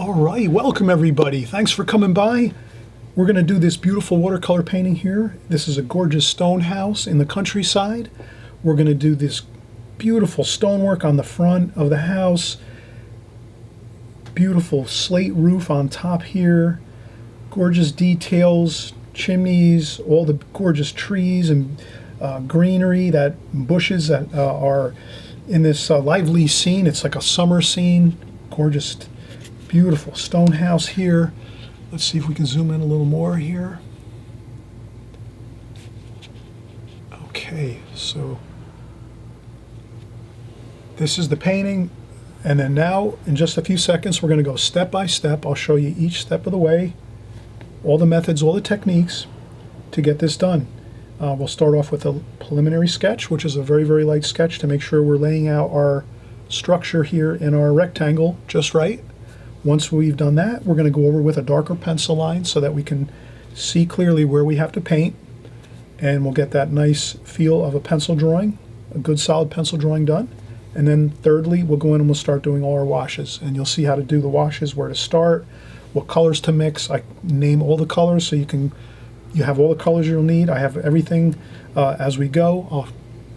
All right, welcome everybody. Thanks for coming by. We're going to do this beautiful watercolor painting here. This is a gorgeous stone house in the countryside. We're going to do this beautiful stonework on the front of the house. Beautiful slate roof on top here. Gorgeous details, chimneys, all the gorgeous trees and greenery, that bushes that are in this lively scene. It's like a summer scene. Gorgeous, beautiful stone house here. Let's see if we can zoom in a little more here. Okay, so this is the painting, and then now in just a few seconds we're going to go step by step. I'll show you each step of the way, all the methods, all the techniques to get this done. We'll start off with a preliminary sketch, which is a very, very light sketch to make sure we're laying out our structure here in our rectangle just right. Once we've done that, we're going to go over with a darker pencil line so that we can see clearly where we have to paint, and we'll get that nice feel of a pencil drawing, a good solid pencil drawing done. And then thirdly, we'll go in and we'll start doing all our washes, and you'll see how to do the washes, where to start, what colors to mix. I name all the colors so you have all the colors you'll need. I have everything as we go. I'll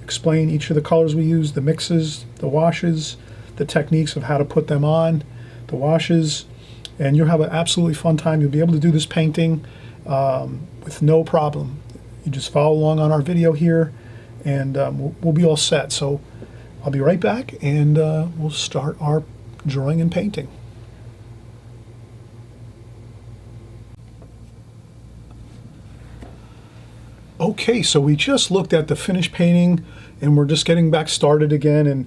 explain each of the colors we use, the mixes, the washes, the techniques of how to put them on, the washes, and you'll have an absolutely fun time. You'll be able to do this painting with no problem. You just follow along on our video here, and we'll be all set. So I'll be right back, and we'll start our drawing and painting. Okay, so we just looked at the finished painting, and we're just getting back started again, and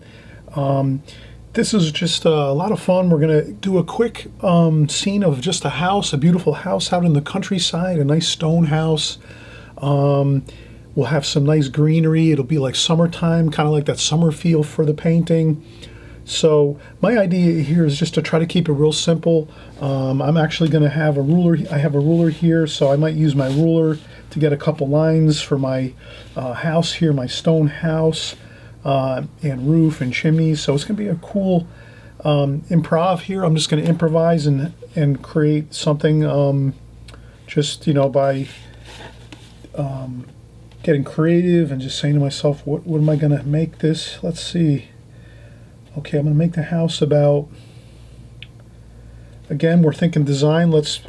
this is just a lot of fun. We're going to do a quick scene of just a house, a beautiful house out in the countryside, a nice stone house. We'll have some nice greenery. It'll be like summertime, kind of like that summer feel for the painting. So my idea here is just to try to keep it real simple. I'm actually going to have a ruler. I have a ruler here, so I might use my ruler to get a couple lines for my house here, my stone house, and roof and chimneys. So it's going to be a cool improv here. I'm just going to improvise and create something just, by getting creative and just saying to myself, what am I going to make this? Let's see. Okay, I'm going to make the house about, again, we're thinking design. Let's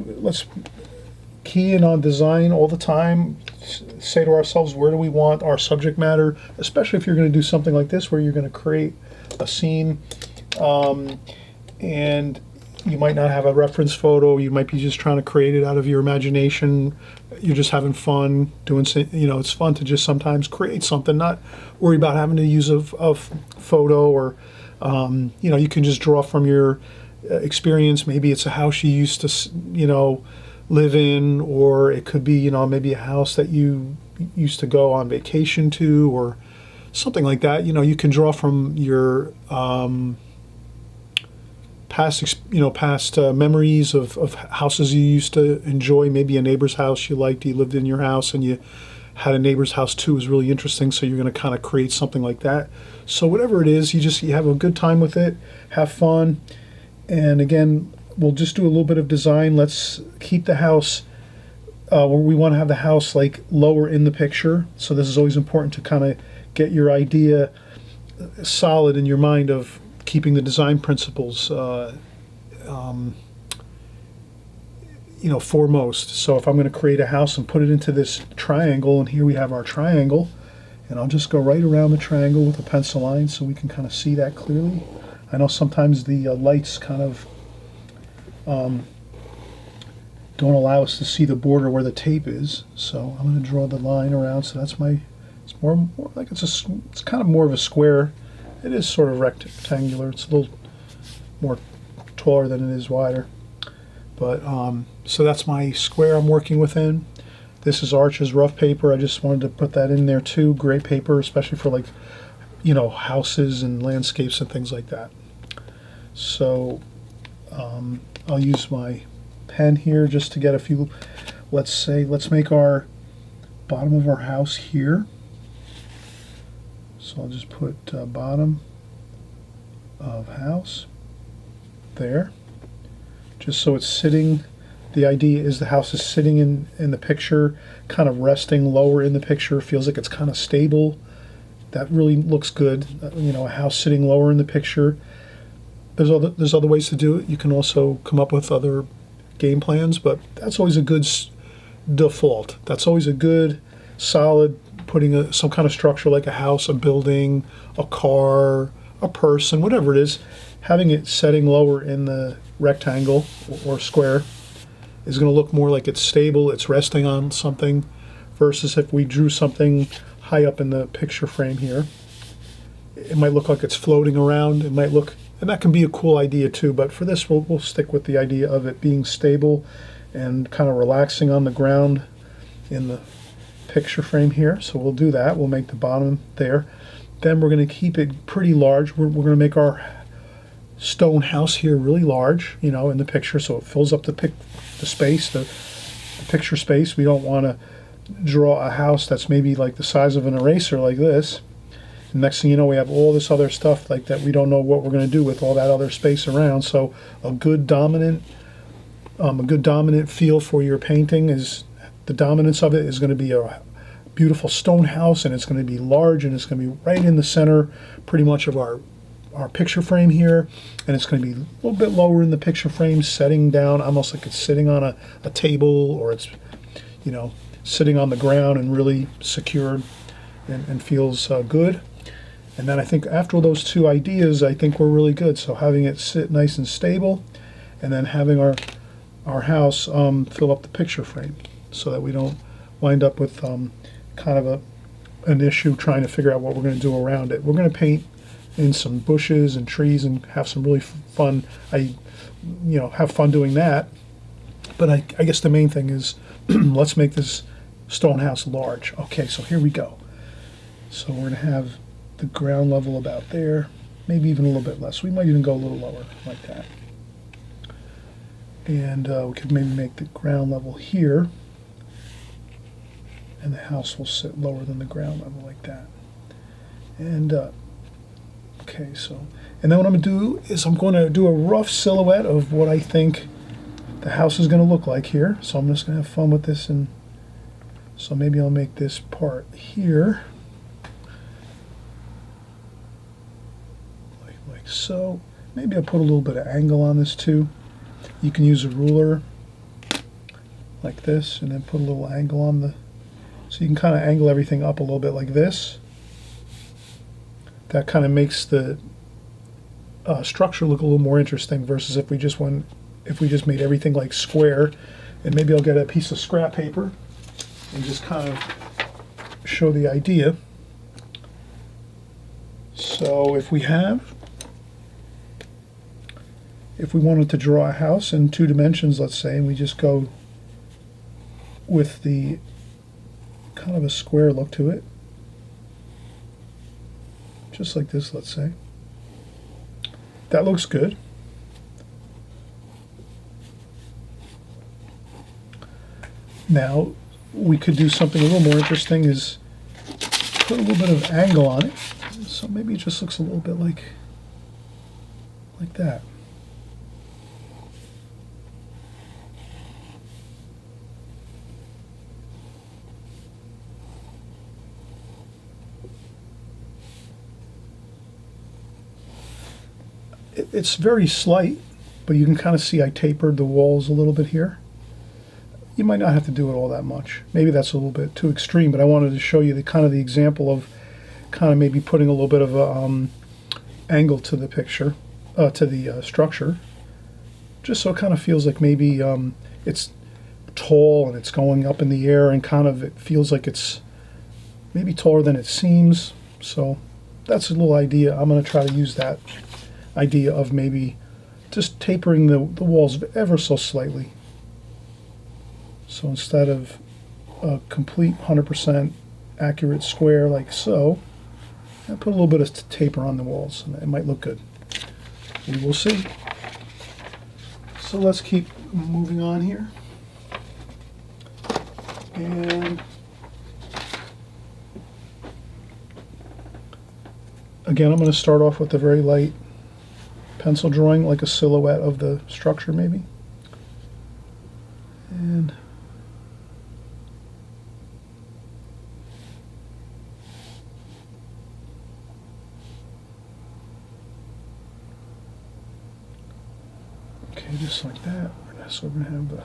key in on design all the time. Say to ourselves, where do we want our subject matter, especially if you're going to do something like this where you're going to create a scene, and you might not have a reference photo. You might be just trying to create it out of your imagination. You're just having fun doing, it's fun to just sometimes create something, not worry about having to use a photo, or you can just draw from your experience. Maybe it's a house you used to live in, or it could be maybe a house that you used to go on vacation to, or something like that. You can draw from your past memories of houses you used to enjoy. Maybe a neighbor's house you liked, you lived in your house and you had a neighbor's house too. It was really interesting, so you're going to kind of create something like that. So whatever it is, you have a good time with it, have fun. And again, we'll just do a little bit of design. Let's keep the house where we want to have the house like lower in the picture. So this is always important to kind of get your idea solid in your mind of keeping the design principles foremost. So if I'm going to create a house and put it into this triangle, and here we have our triangle, and I'll just go right around the triangle with a pencil line so we can kind of see that clearly. I know sometimes the lights kind of don't allow us to see the border where the tape is, so I'm going to draw the line around. So that's it's more like it's kind of more of a square. It is sort of rectangular. It's a little more taller than it is wider. But so that's my square I'm working within. This is Arch's rough paper. I just wanted to put that in there too. Great paper, especially for houses and landscapes and things like that. So I'll use my pen here just to get a few. Let's make our bottom of our house here. So I'll just put bottom of house there. just so it's sitting. The idea is the house is sitting in the picture, kind of resting lower in the picture, feels like it's kind of stable. That really looks good, you know, a house sitting lower in the picture. There's other ways to do it. You can also come up with other game plans, but that's always a good default. That's always a good, solid, putting some kind of structure like a house, a building, a car, a person, whatever it is, having it setting lower in the rectangle or square is going to look more like it's stable, it's resting on something, versus if we drew something high up in the picture frame here, it might look like it's floating around. It might look, and that can be a cool idea too, but for this we'll stick with the idea of it being stable and kind of relaxing on the ground in the picture frame here. So we'll do that. We'll make the bottom there. Then we're going to keep it pretty large. We're going to make our stone house here really large, you know, in the picture, so it fills up the space, the picture space. We don't want to draw a house that's maybe like the size of an eraser like this. And next thing you know, we have all this other stuff like that. We don't know what we're going to do with all that other space around. So a good dominant feel for your painting is, the dominance of it is going to be a beautiful stone house, and it's going to be large, and it's going to be right in the center pretty much of our picture frame here, and it's going to be a little bit lower in the picture frame, setting down almost like it's sitting on a table, or it's, you know, sitting on the ground and really secured and feels good. And then I think after those two ideas, I think we're really good. So having it sit nice and stable, and then having our house fill up the picture frame, so that we don't wind up with kind of an issue trying to figure out what we're going to do around it. We're going to paint in some bushes and trees and have some really fun, have fun doing that. But I guess the main thing is let's make this stone house large. Okay, so here we go. So we're going to have the ground level about there, maybe even a little bit less. We might even go a little lower like that. And we could maybe make the ground level here, and the house will sit lower than the ground level like that. And okay, so, and then what I'm going to do is I'm going to do a rough silhouette of what I think the house is going to look like here. So I'm just going to have fun with this, and so maybe I'll make this part here like so. Maybe I'll put a little bit of angle on this too. You can use a ruler like this, and then put a little angle on the, so you can kind of angle everything up a little bit like this. That kind of makes the structure look a little more interesting, versus if we just made everything like square. And maybe I'll get a piece of scrap paper and just kind of show the idea. So if we wanted to draw a house in 2 dimensions, let's say, and we just go with the kind of a square look to it, just like this, let's say. That looks good. Now, we could do something a little more interesting, is put a little bit of angle on it. So maybe it just looks a little bit like that. It's very slight, but you can kind of see I tapered the walls a little bit here. You might not have to do it all that much. Maybe that's a little bit too extreme, but I wanted to show you the example of kind of maybe putting a little bit of a angle to the picture, to the structure, just so it kind of feels like maybe it's tall and it's going up in the air, and kind of it feels like it's maybe taller than it seems. So that's a little idea. I'm going to try to use that idea of maybe just tapering the walls ever so slightly. So instead of a complete 100% accurate square like so, I put a little bit of taper on the walls, and it might look good. We will see. So let's keep moving on here. And again, I'm going to start off with a very light pencil drawing, like a silhouette of the structure maybe. And okay, just like that. So we're going to have the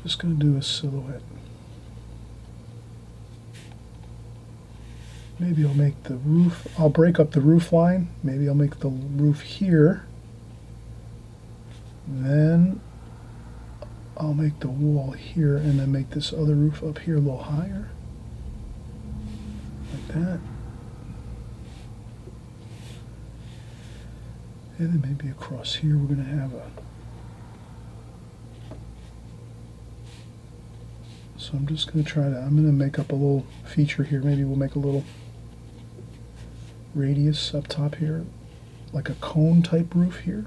just going to do a silhouette. Maybe I'll make the roof, I'll break up the roof line. Maybe I'll make the roof here. Then I'll make the wall here and then make this other roof up here a little higher. Like that. And then maybe across here we're going to have a... So I'm just going to try to, I'm going to make up a little feature here. Maybe we'll make a little radius up top here, like a cone type roof here.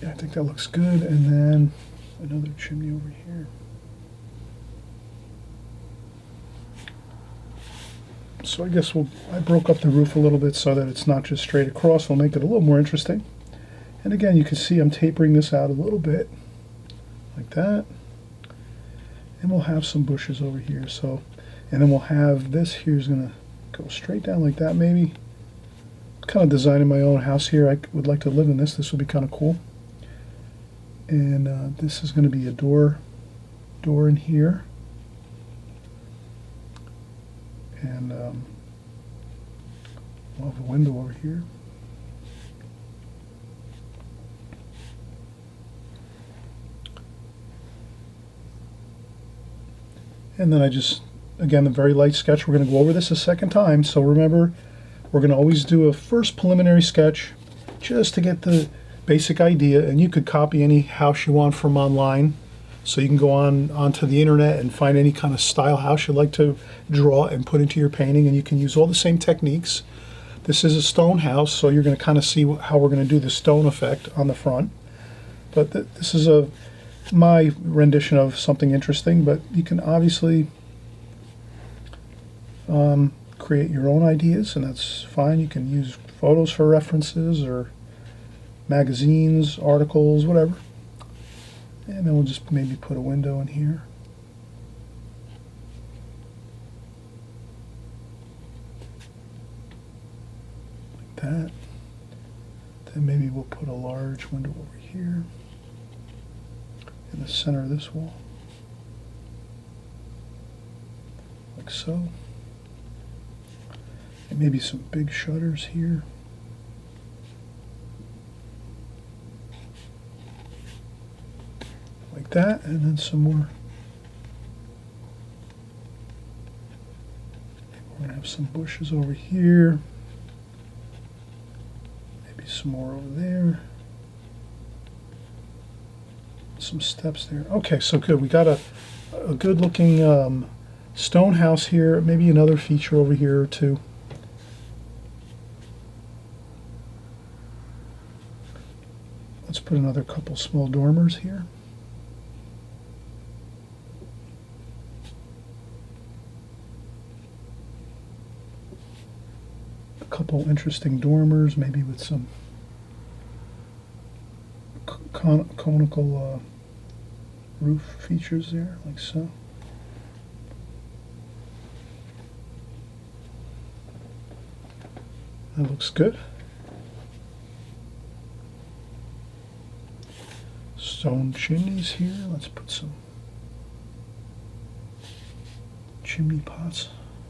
Yeah, I think that looks good. And then another chimney over here. So I guess I broke up the roof a little bit so that it's not just straight across. We'll make it a little more interesting. And again, you can see I'm tapering this out a little bit, like that. And we'll have some bushes over here. So, and then we'll have this here's going to go straight down like that maybe. Kind of designing my own house here. I would like to live in this. This would be kind of cool. And this is going to be a door in here. And we'll have a window over here. And then I just, again, the very light sketch. We're going to go over this a second time. So remember, we're going to always do a first preliminary sketch just to get the basic idea. And you could copy any house you want from online. So you can go onto the internet and find any kind of style house you'd like to draw and put into your painting, and you can use all the same techniques. This is a stone house, so you're going to kind of see how we're going to do the stone effect on the front. But this is my rendition of something interesting, but you can obviously create your own ideas, and that's fine. You can use photos for references or magazines, articles, whatever. And then we'll just maybe put a window in here. Like that. Then maybe we'll put a large window over here in the center of this wall. Like so. And maybe some big shutters here. Like that, and then some more. We're going to have some bushes over here. Maybe some more over there. Some steps there. Okay, so good. We got a good looking stone house here. Maybe another feature over here or two. Let's put another couple small dormers here. Couple interesting dormers, maybe with some conical roof features there, like so. That looks good. Stone chimneys here. Let's put some chimney pots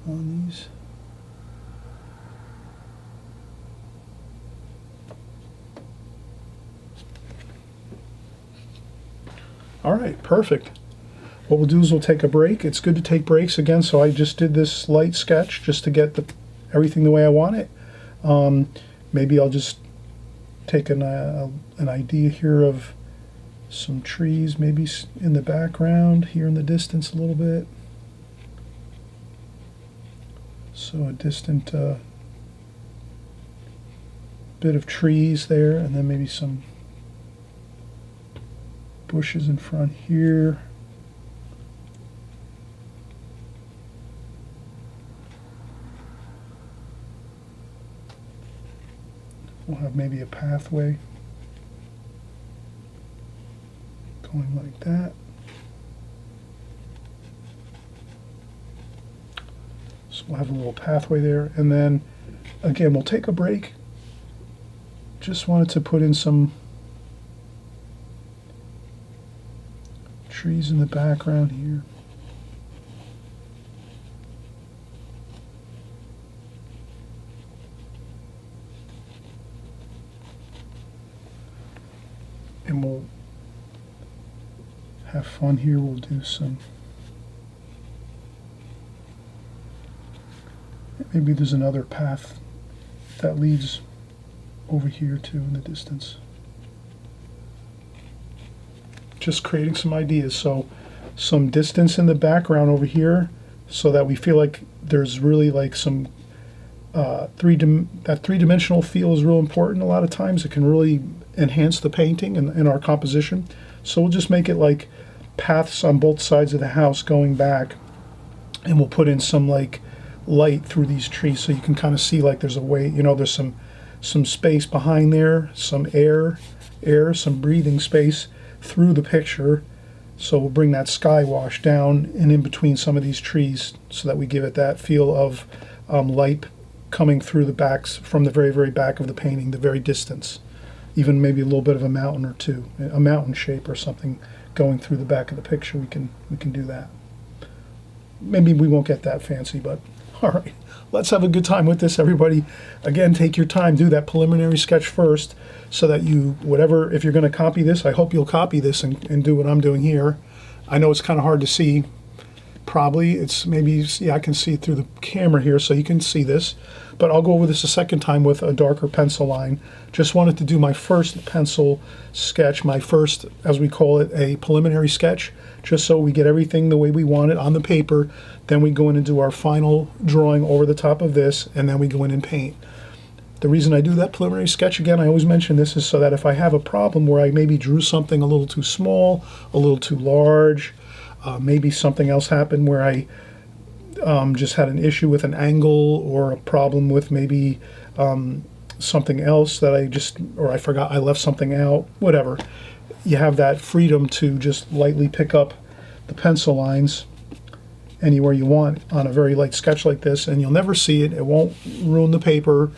on these. All right, perfect. What we'll do is we'll take a break. It's good to take breaks again, so I just did this light sketch just to get everything the way I want it. Maybe I'll just take an idea here of some trees, maybe in the background, here in the distance a little bit. So a distant bit of trees there, and then maybe some bushes in front here. We'll have maybe a pathway going like that. So we'll have a little pathway there, and then again we'll take a break. Just wanted to put in some trees in the background here. And we'll have fun here. We'll do some, maybe there's another path that leads over here too in the distance. Just creating some ideas. So some distance in the background over here so that we feel like there's really like some that three-dimensional feel is real important. A lot of times it can really enhance the painting and our composition. So we'll just make it like paths on both sides of the house going back, and we'll put in some like light through these trees so you can kind of see like there's a way, you know, there's some space behind there, some air, some breathing space through the picture. So we'll bring that sky wash down and in between some of these trees so that we give it that feel of light coming through the backs, from the very, very back of the painting, the very distance. Even maybe a little bit of a mountain or two, a mountain shape or something going through the back of the picture. We can do that. Maybe we won't get that fancy, but all right. Let's have a good time with this, everybody. Again, take your time, do that preliminary sketch first so that you, whatever, if you're going to copy this, I hope you'll copy this and do what I'm doing here. I know it's kind of hard to see. Probably it's maybe, yeah, I can see it through the camera here so you can see this, but I'll go over this a second time with a darker pencil line. Just wanted to do my first pencil sketch, my first, as we call it, a preliminary sketch, just so we get everything the way we want it on the paper. Then we go in and do our final drawing over the top of this, and then we go in and paint. The reason I do that preliminary sketch, again, I always mention this, is so that if I have a problem where I maybe drew something a little too small, a little too large, maybe something else happened where I just had an issue with an angle, or a problem with maybe something else that I forgot, I left something out, whatever. You have that freedom to just lightly pick up the pencil lines anywhere you want on a very light sketch like this, and you'll never see it. It won't ruin the paper.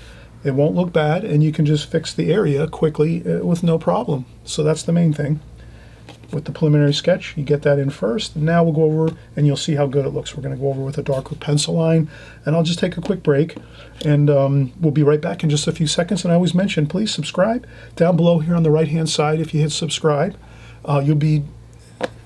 It won't look bad, and you can just fix the area quickly with no problem. So that's the main thing. With the preliminary sketch, you get that in first, and now we'll go over and you'll see how good it looks. We're going to go over with a darker pencil line, and I'll just take a quick break, and we'll be right back in just a few seconds. And I always mention, please subscribe down below here on the right hand side. If you hit subscribe, you'll be,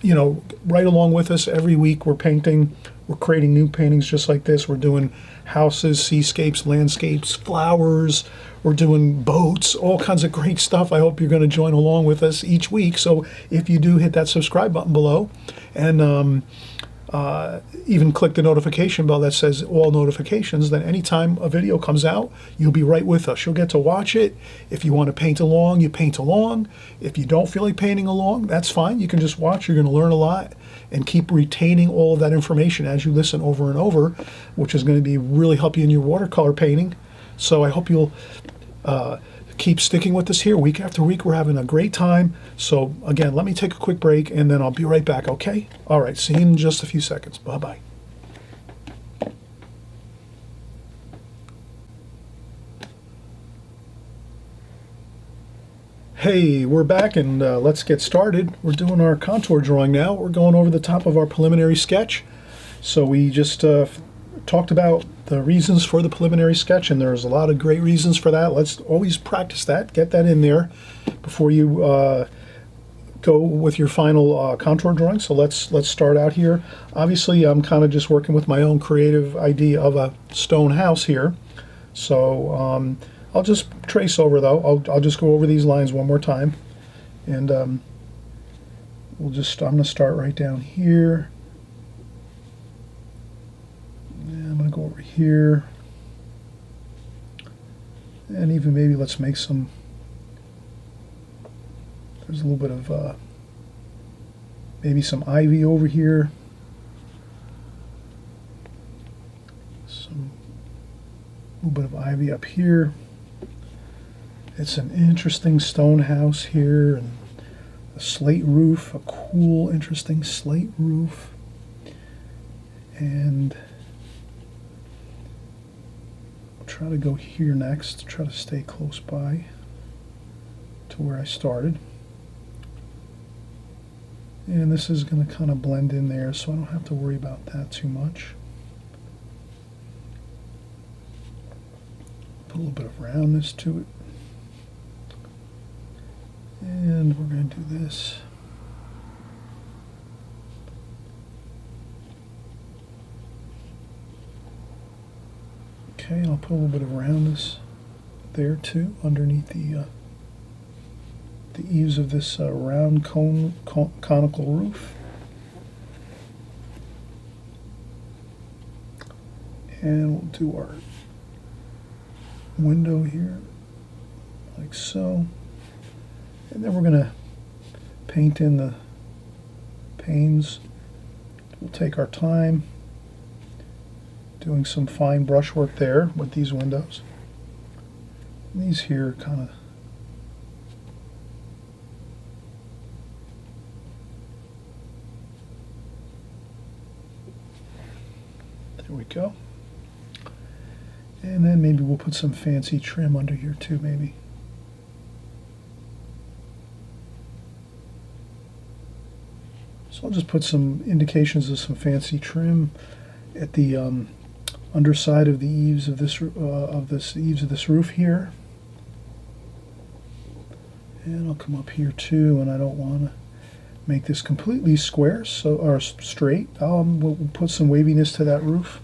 you know, right along with us every week. We're painting, we're creating new paintings just like this. We're doing houses, seascapes, landscapes, flowers. We're doing boats, all kinds of great stuff. I hope you're going to join along with us each week. So if you do, hit that subscribe button below, and even click the notification bell that says all notifications. Then anytime a video comes out, you'll be right with us. You'll get to watch it. If you want to paint along, you paint along. If you don't feel like painting along, that's fine. You can just watch. You're going to learn a lot and keep retaining all of that information as you listen over and over, which is going to be really help you in your watercolor painting. So I hope you'll keep sticking with us here week after week. We're having a great time. So again, let me take a quick break, and then I'll be right back, okay? All right, see you in just a few seconds. Bye-bye. Hey, we're back, and let's get started. We're doing our contour drawing now. We're going over the top of our preliminary sketch. So we just talked about the reasons for the preliminary sketch, and there's a lot of great reasons for that. Let's always practice that, get that in there before you go with your final contour drawing. So let's start out here. Obviously, I'm kind of just working with my own creative idea of a stone house here. So I'll just trace over, though. I'll just go over these lines one more time, and I'm going to start right down here. I'm going to go over here, And even maybe let's make some, there's a little bit of maybe some ivy over here. Some little bit of ivy up here. It's an interesting stone house here, and a slate roof, a cool, interesting slate roof. And I'll try to go here next, try to stay close by to where I started. And this is going to kind of blend in there, so I don't have to worry about that too much. Put a little bit of roundness to it. And we're going to do this. Okay, I'll put a little bit of roundness there too, underneath the eaves of this round conical roof. And we'll do our window here, like so. And then we're going to paint in the panes. We'll take our time doing some fine brushwork there with these windows. And these here kind of there we go. And then maybe we'll put some fancy trim under here too, maybe. So I'll just put some indications of some fancy trim at the underside of the eaves of this roof here. And I'll come up here too, and I don't want to make this completely square, so or straight. We'll put some waviness to that roof.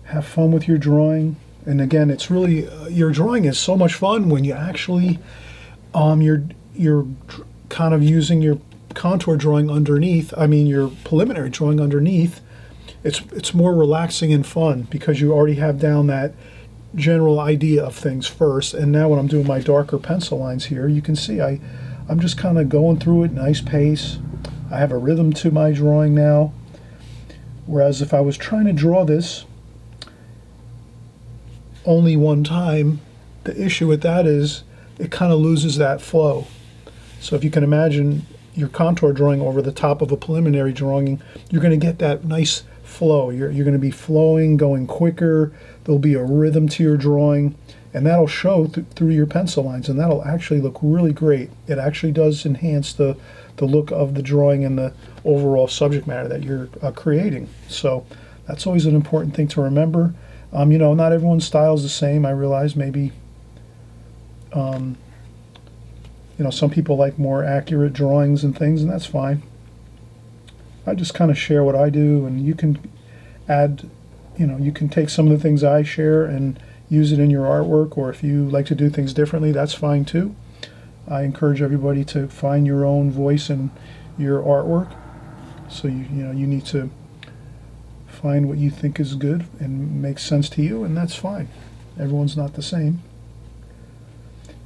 Have fun with your drawing, and again, it's really your drawing is so much fun when you actually you're kind of using your contour drawing underneath. I mean, your preliminary drawing underneath. It's more relaxing and fun because you already have down that general idea of things first. And now when I'm doing my darker pencil lines here, you can see I'm just kind of going through it, nice pace. I have a rhythm to my drawing now. Whereas if I was trying to draw this only one time, the issue with that is it kind of loses that flow. So if you can imagine your contour drawing over the top of a preliminary drawing, you're going to get that nice flow. You're going to be flowing, going quicker. There'll be a rhythm to your drawing, and that'll show through your pencil lines, and that'll actually look really great. It actually does enhance the look of the drawing and the overall subject matter that you're creating. So that's always an important thing to remember. You know, not everyone's style is the same. I realize maybe, you know, some people like more accurate drawings and things, and that's fine. I just kind of share what I do, and you can add, you know, you can take some of the things I share and use it in your artwork, or if you like to do things differently, that's fine too. I encourage everybody to find your own voice in your artwork. So you know, you need to find what you think is good and makes sense to you, and that's fine. Everyone's not the same.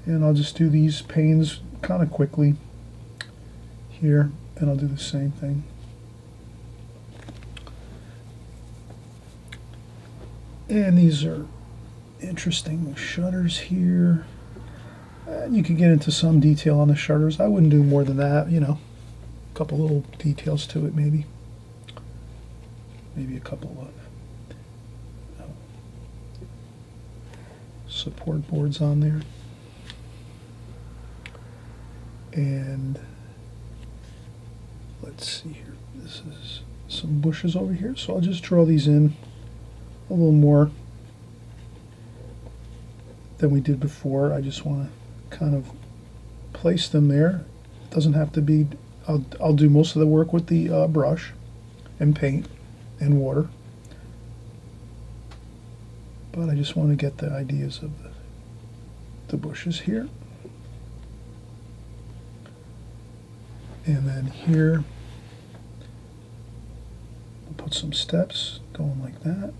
And I'll just do these panes kind of quickly here, and I'll do the same thing. And these are interesting shutters here. You could get into some detail on the shutters. I wouldn't do more than that, you know. A couple little details to it, maybe. Maybe a couple of support boards on there. And let's see here. This is some bushes over here, so I'll just draw these in a little more than we did before. I just want to kind of place them there. It doesn't have to be, I'll do most of the work with the brush and paint and water, but I just want to get the ideas of the bushes here. And then here we'll put some steps going like that.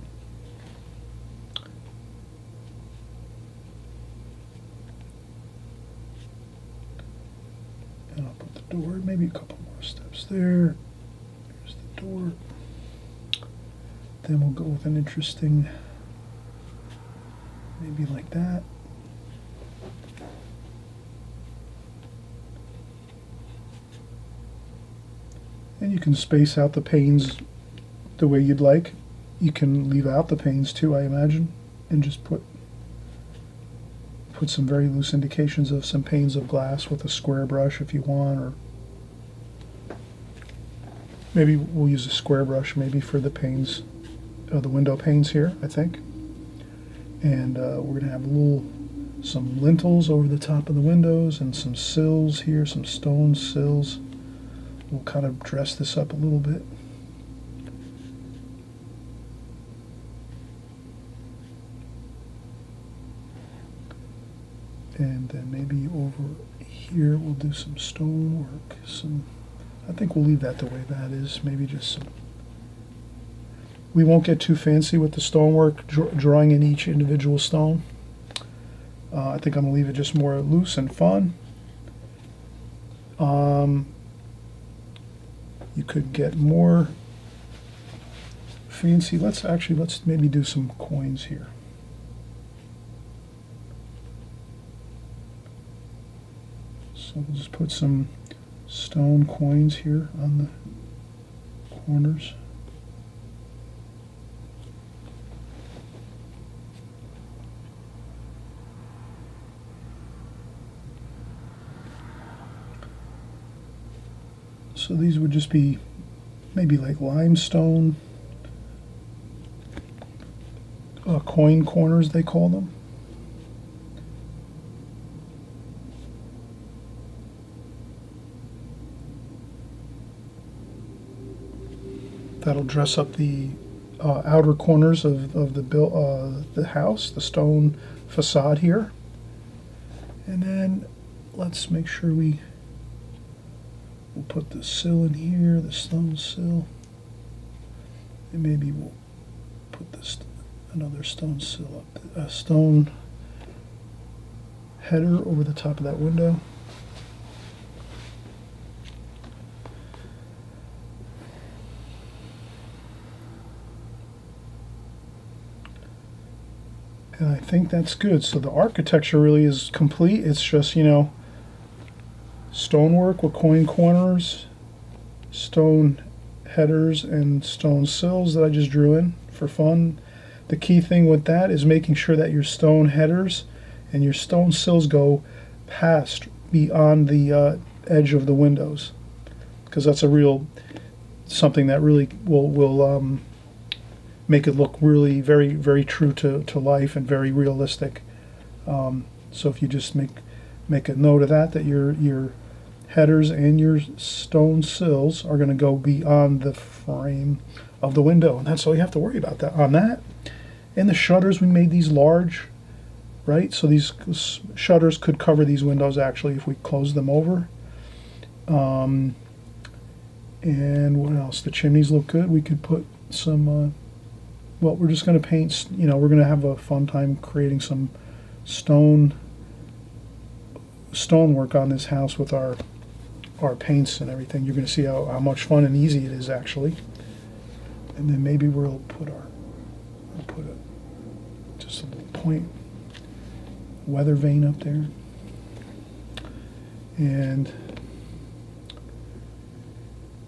door, maybe a couple more steps there. There's the door. Then we'll go with an interesting, maybe like that. And you can space out the panes the way you'd like. You can leave out the panes too, I imagine, and just put some very loose indications of some panes of glass with a square brush if you want, or maybe we'll use a square brush maybe for the panes, the window panes here, I think. And we're gonna have some lintels over the top of the windows and some sills here, some stone sills. We'll kind of dress this up a little bit. And then maybe over here we'll do some stonework. I think we'll leave that the way that is. Maybe just some. We won't get too fancy with the stonework, drawing in each individual stone. I think I'm gonna leave it just more loose and fun. You could get more fancy. Let's maybe do some coins here. So we'll just put some stone coins here on the corners. So these would just be maybe like limestone coin corners, they call them. That'll dress up the outer corners of the house, the stone facade here. And then let's make sure we'll put the sill in here, the stone sill, and maybe we'll put another stone sill up, a stone header over the top of that window. And I think that's good. So the architecture really is complete. It's just, stonework with coin corners, stone headers, and stone sills that I just drew in for fun. The key thing with that is making sure that your stone headers and your stone sills go beyond the edge of the windows, because that's something that really will make it look really very, very true to life and very realistic. So if you just make a note of that your headers and your stone sills are going to go beyond the frame of the window, and that's all you have to worry about on that. And the shutters, we made these large, right? So these shutters could cover these windows actually if we close them over. And what else? The chimneys look good. We could put some, well, we're just going to paint, we're going to have a fun time creating some stonework on this house with our paints and everything. You're going to see how much fun and easy it is actually. And then maybe we'll put just a little point weather vane up there. And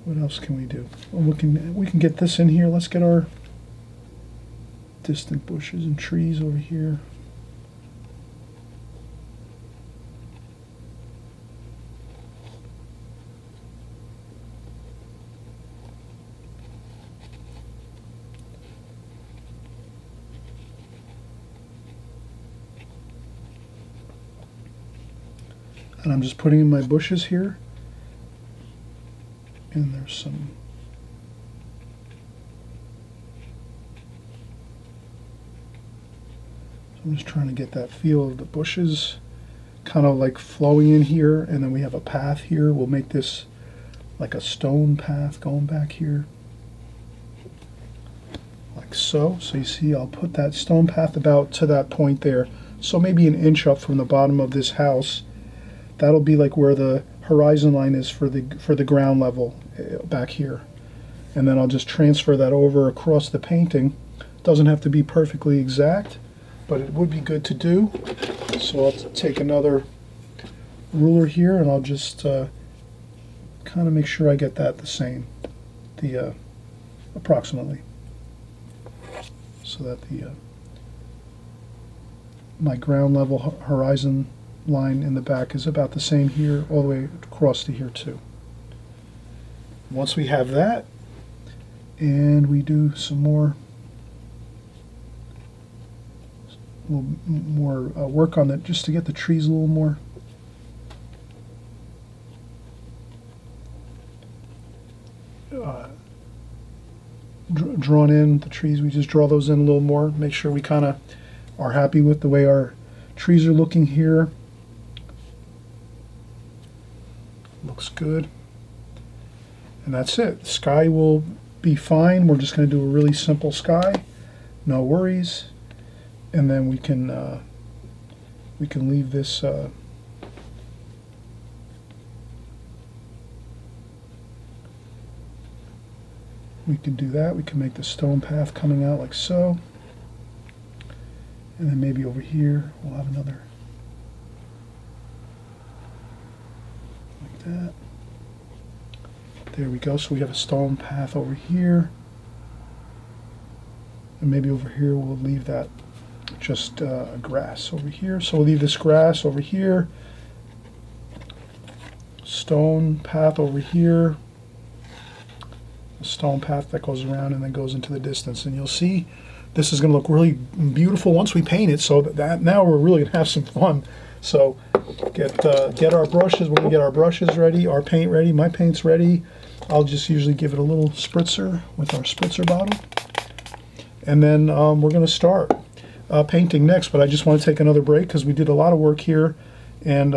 what else can we do? Well, we can get this in here. Let's get our distant bushes and trees over here. And I'm just putting in my bushes here. And there's some I'm just trying to get that feel of the bushes kind of like flowing in here, and then we have a path here. We'll make this like a stone path going back here. Like so. So you see I'll put that stone path about to that point there. So maybe an inch up from the bottom of this house. That'll be like where the horizon line is for the ground level back here. And then I'll just transfer that over across the painting. Doesn't have to be perfectly exact, but it would be good to do. So I'll take another ruler here and I'll just kind of make sure I get that the same, approximately, so that my ground level horizon line in the back is about the same here all the way across to here too. Once we have that, and we do some more work on that just to get the trees a little more drawn in. The trees, we just draw those in a little more, make sure we kind of are happy with the way our trees are looking here. Looks good. And that's it. The sky will be fine. We're just going to do a really simple sky, no worries. And then we can leave this we can do that. We can make the stone path coming out like so. And then maybe over here we'll have another like that. There we go. So we have a stone path over here. And maybe over here we'll leave that just grass over here. So we'll leave this grass over here. Stone path over here. A stone path that goes around and then goes into the distance. And you'll see this is going to look really beautiful once we paint it, so that now we're really going to have some fun. So get our brushes. We're going to get our brushes ready, our paint ready. My paint's ready. I'll just usually give it a little spritzer with our spritzer bottle. And then we're going to start painting next, but I just want to take another break because we did a lot of work here, and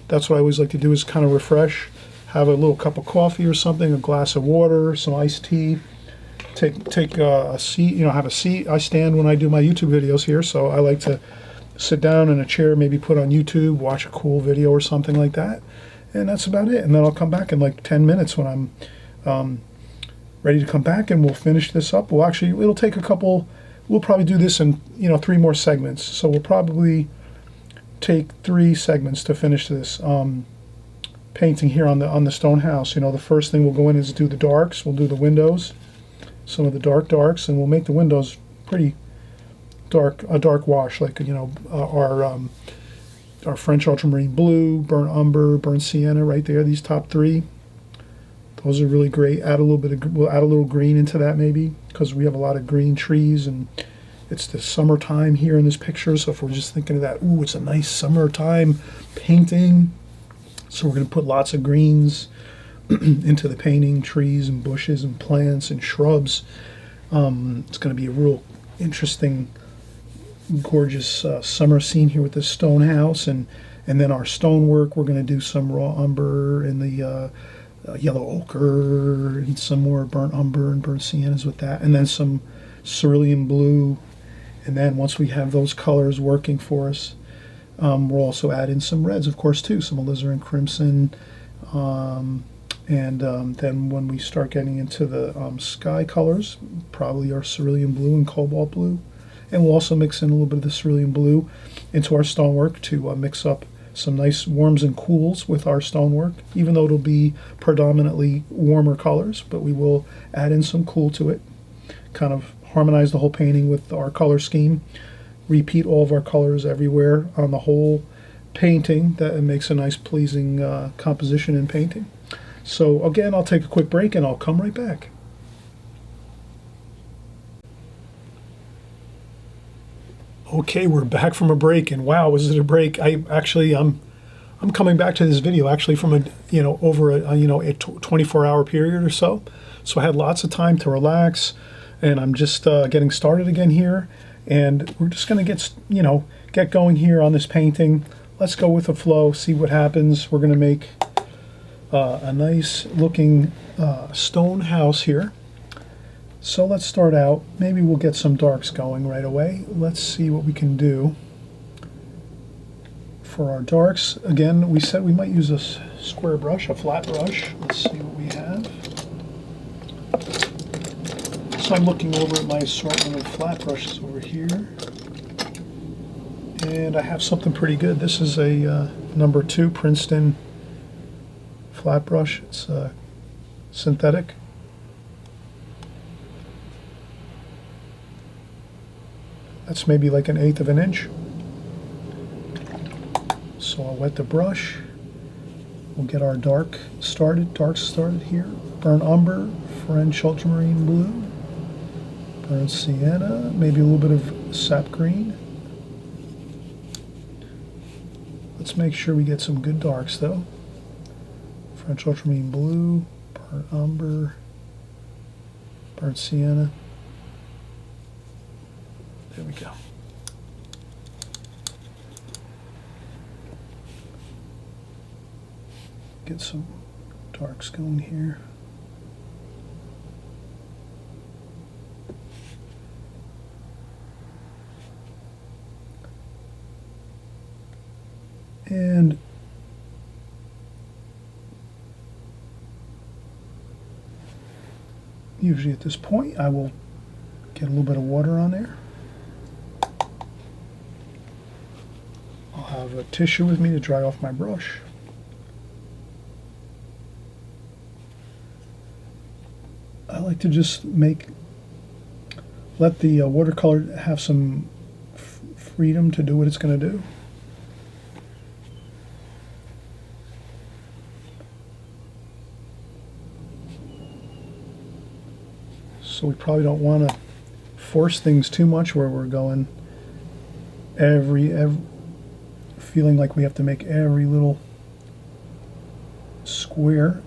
that's what I always like to do, is kind of refresh, have a little cup of coffee or something, a glass of water, some iced tea. Take a seat, have a seat. I stand when I do my YouTube videos here, so I like to sit down in a chair, maybe put on YouTube, watch a cool video or something like that, and that's about it. And then I'll come back in like 10 minutes when I'm ready to come back, and we'll finish this up. It'll take a couple. We'll probably do this in 3 more segments, so we'll probably take 3 segments to finish this painting here on the stone house. The first thing we'll go in is do the darks. We'll do the windows, some of the darks, and we'll make the windows pretty dark, a dark wash, like our French ultramarine blue, burnt umber, burnt sienna, right there. These top 3, those are really great. We'll add a little green into that maybe, because we have a lot of green trees, and it's the summertime here in this picture. So if we're just thinking of that, ooh, it's a nice summertime painting. So we're going to put lots of greens into the painting, trees and bushes and plants and shrubs. It's going to be a real interesting, gorgeous summer scene here with this stone house. And then our stonework, we're going to do some raw umber and the yellow ochre and some more burnt umber and burnt siennas with that. And then some cerulean blue. And then once we have those colors working for us, we'll also add in some reds, of course, too. Some alizarin crimson. Then when we start getting into the sky colors, probably our cerulean blue and cobalt blue. And we'll also mix in a little bit of the cerulean blue into our stonework to mix up some nice warms and cools with our stonework, even though it'll be predominantly warmer colors, but we will add in some cool to it, kind of harmonize the whole painting with our color scheme, repeat all of our colors everywhere on the whole painting. That it makes a nice pleasing composition in painting. So again, I'll take a quick break and I'll come right back. Okay, we're back from a break, and wow, was it a break? I'm coming back to this video actually from over a 24-hour period or so. So I had lots of time to relax, and I'm just getting started again here, and we're just going to get going here on this painting. Let's go with the flow, see what happens. We're going to make a nice looking stone house here. So let's start out. Maybe we'll get some darks going right away. Let's see what we can do for our darks, again, we said we might use a square brush, a flat brush. Let's see what we have. So I'm looking over at my assortment of flat brushes over here. And I have something pretty good. This is a number 2 Princeton flat brush. It's synthetic. That's maybe like 1/8 of an inch. So I'll wet the brush. We'll get our darks started here. Burnt umber, French ultramarine blue, burnt sienna, maybe a little bit of sap green. Let's make sure we get some good darks though. French ultramarine blue, burnt umber, burnt sienna. There we go. Get some darks going here. And usually at this point I will get a little bit of water on there. I'll have a tissue with me to dry off my brush. I like to just let the watercolor have some freedom to do what it's going to do. So we probably don't want to force things too much where we're going every feeling like we have to make every little square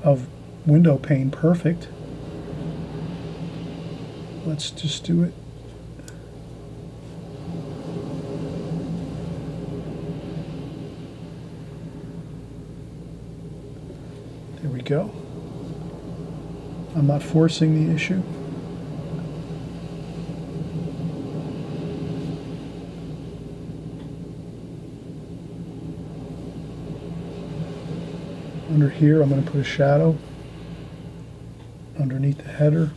of window pane perfect. Let's just do it. There we go. I'm not forcing the issue. Under here, I'm going to put a shadow underneath the header.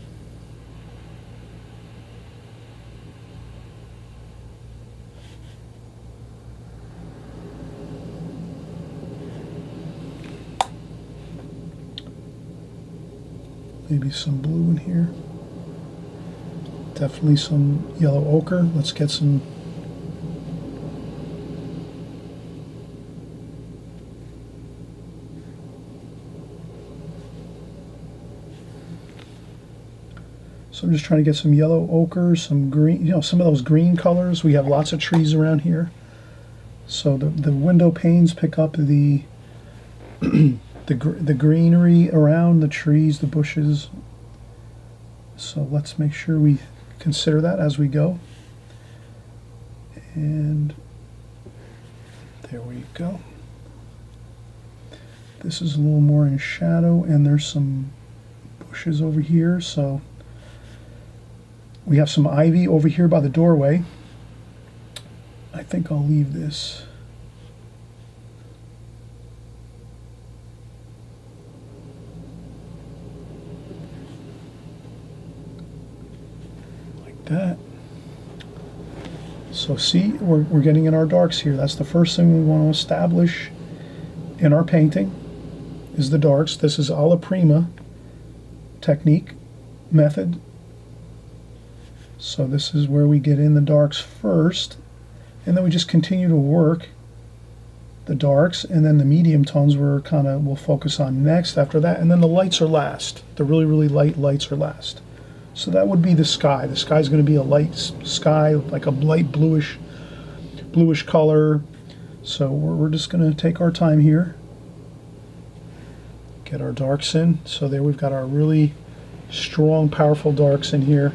Maybe some blue in here. Definitely some yellow ochre. Let's get some So I'm just trying to get some yellow ochre, some green, some of those green colors. We have lots of trees around here. So the window panes pick up the the greenery around the trees, the bushes. So let's make sure we consider that as we go. And there we go. This is a little more in shadow, and there's some bushes over here. So we have some ivy over here by the doorway. I think I'll leave this. Like that. So see, we're getting in our darks here. That's the first thing we want to establish in our painting is the darks. This is alla prima technique, method. So this is where we get in the darks first, and then we just continue to work the darks, and then the medium tones we'll focus on next after that, and then the lights are last. The really, really light lights are last. So that would be the sky. The sky is going to be a light sky, like a light bluish color. So we're just going to take our time here, get our darks in. So there we've got our really strong, powerful darks in here.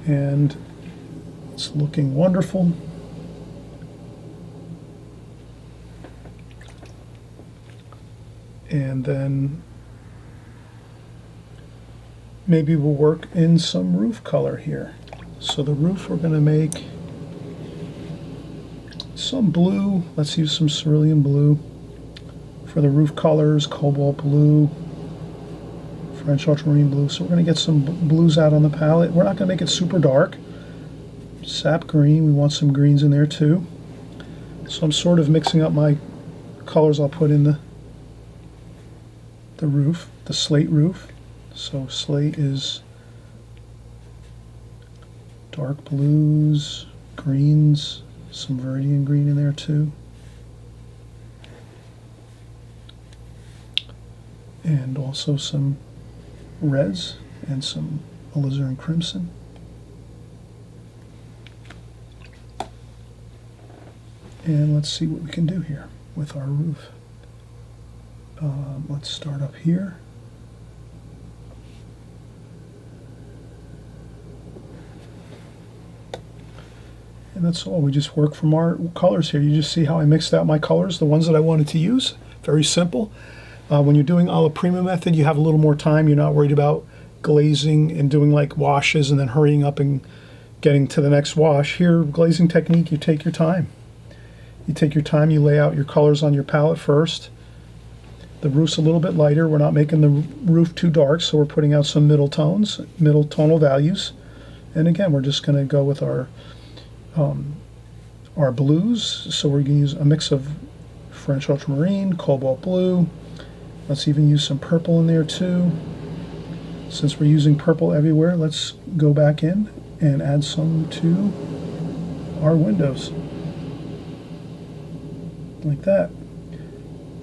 And it's looking wonderful. And then maybe we'll work in some roof color here. So the roof we're going to make some blue. Let's use some cerulean blue for the roof colors, cobalt blue, French ultramarine blue. So we're going to get some blues out on the palette. We're not going to make it super dark. Sap green, we want some greens in there too. So I'm sort of mixing up my colors I'll put in the roof, the slate roof. So slate is dark blues, greens, some viridian green in there too. And also some reds and some alizarin crimson. And let's see what we can do here with our roof. Let's start up here. And that's all. We just work from our colors here. You just see how I mixed out my colors, the ones that I wanted to use. Very simple. When you're doing alla prima method, you have a little more time. You're not worried about glazing and doing like washes and then hurrying up and getting to the next wash. Here, glazing technique, you take your time. You take your time, you lay out your colors on your palette first. The roof's a little bit lighter. We're not making the roof too dark, so we're putting out some middle tones, middle tonal values. And again, we're just going to go with our blues. So we're going to use a mix of French ultramarine, cobalt blue. Let's even use some purple in there too. Since we're using purple everywhere, let's go back in and add some to our windows. Like that.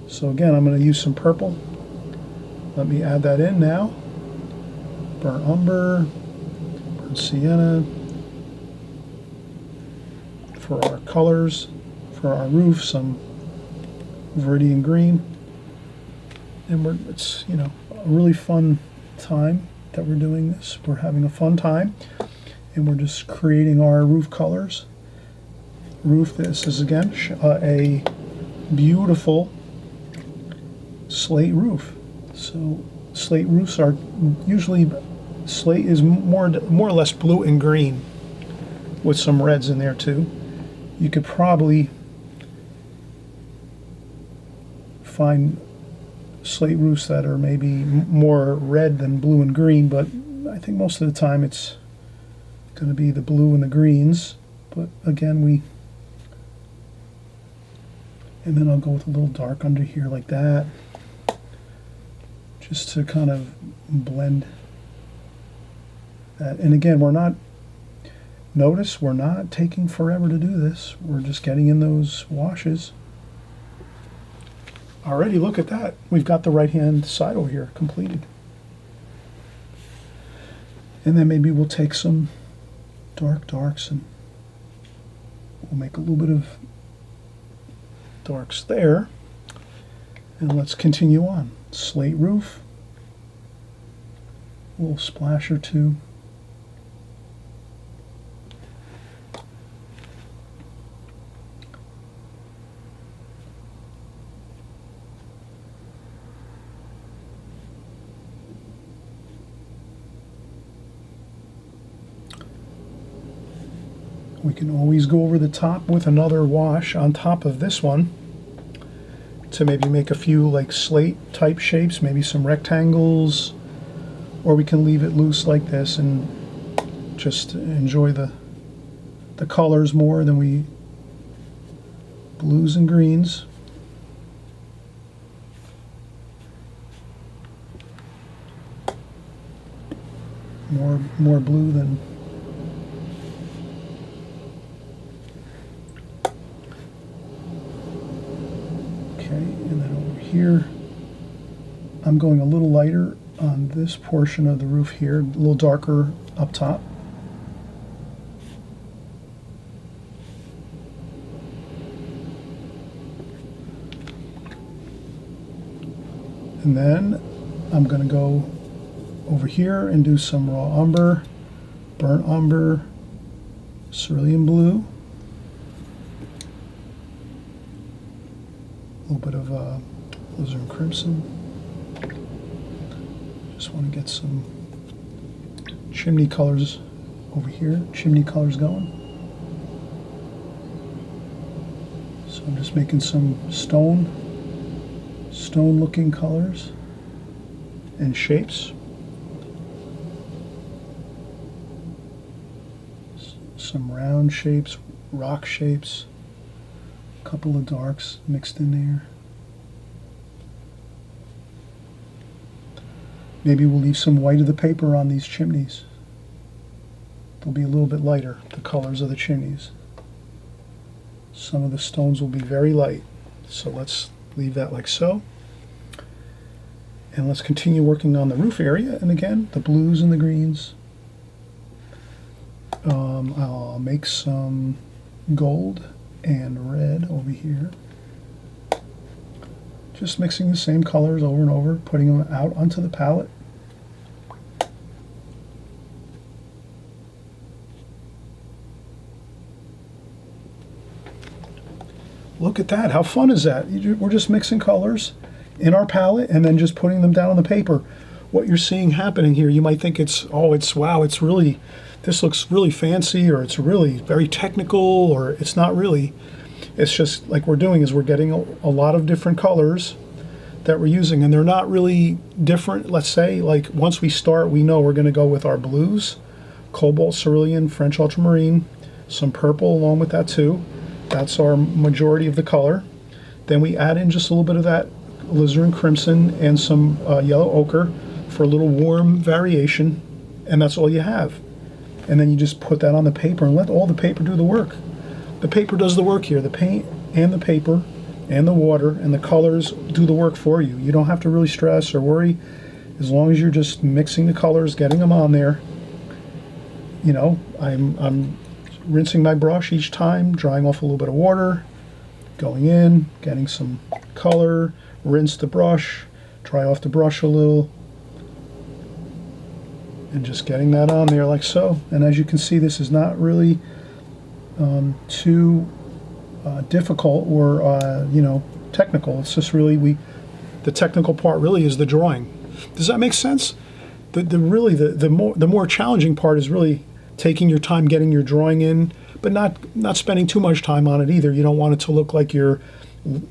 So again, I'm going to use some purple. Let me add that in now. Burnt umber, burnt sienna. For our colors, for our roof, some viridian green. And it's, you know, a really fun time that we're doing this. We're having a fun time, and we're just creating our roof colors. Roof, this is again a beautiful slate roof. So slate roofs are usually, slate is more or less blue and green with some reds in there too. You could probably find slate roofs that are maybe more red than blue and green, but I think most of the time it's going to be the blue and the greens. But again, and then I'll go with a little dark under here like that, just to kind of blend that. And again, notice we're not taking forever to do this. We're just getting in those washes. Already, look at that. We've got the right-hand side over here completed. And then maybe we'll take some darks and we'll make a little bit of darks there. And let's continue on. Slate roof. A little splash or two. We can always go over the top with another wash on top of this one to maybe make a few like slate type shapes, maybe some rectangles, or we can leave it loose like this and just enjoy the colors more than we blues and greens. More blue than and then over here, I'm going a little lighter on this portion of the roof here, a little darker up top. And then I'm going to go over here and do some raw umber, burnt umber, cerulean blue. A little bit of alizarin crimson. Just want to get some chimney colors over here, chimney colors going. So I'm just making some stone looking colors and shapes. Some round shapes, rock shapes, a couple of darks mixed in there. Maybe we'll leave some white of the paper on these chimneys. They'll be a little bit lighter, the colors of the chimneys. Some of the stones will be very light, so let's leave that like so. And let's continue working on the roof area, and again, the blues and the greens. I'll make some gold and red over here. Just mixing the same colors over and over, putting them out onto the palette. Look at that, how fun is that? We're just mixing colors in our palette and then just putting them down on the paper. What you're seeing happening here, you might think it's wow, it's really, this looks really fancy, or it's really very technical, or it's not really. It's just like we're doing is we're getting a lot of different colors that we're using, and they're not really different. Let's say like once we start, we know we're going to go with our blues, cobalt, cerulean, French ultramarine, some purple along with that too. That's our majority of the color. Then we add in just a little bit of that alizarin crimson and some yellow ochre for a little warm variation, and that's all you have. And then you just put that on the paper and let all the paper do the work. The paper does the work here. The paint and the paper and the water and the colors do the work for you. You don't have to really stress or worry, as long as you're just mixing the colors, getting them on there. You know, I'm rinsing my brush each time, drying off a little bit of water, going in, getting some color, rinse the brush, dry off the brush a little, and just getting that on there like so. And as you can see, this is not really too difficult or you know, technical. It's just really the technical part really is the drawing. Does that make sense? The more challenging part is really taking your time getting your drawing in, but not spending too much time on it either. You don't want it to look like you're,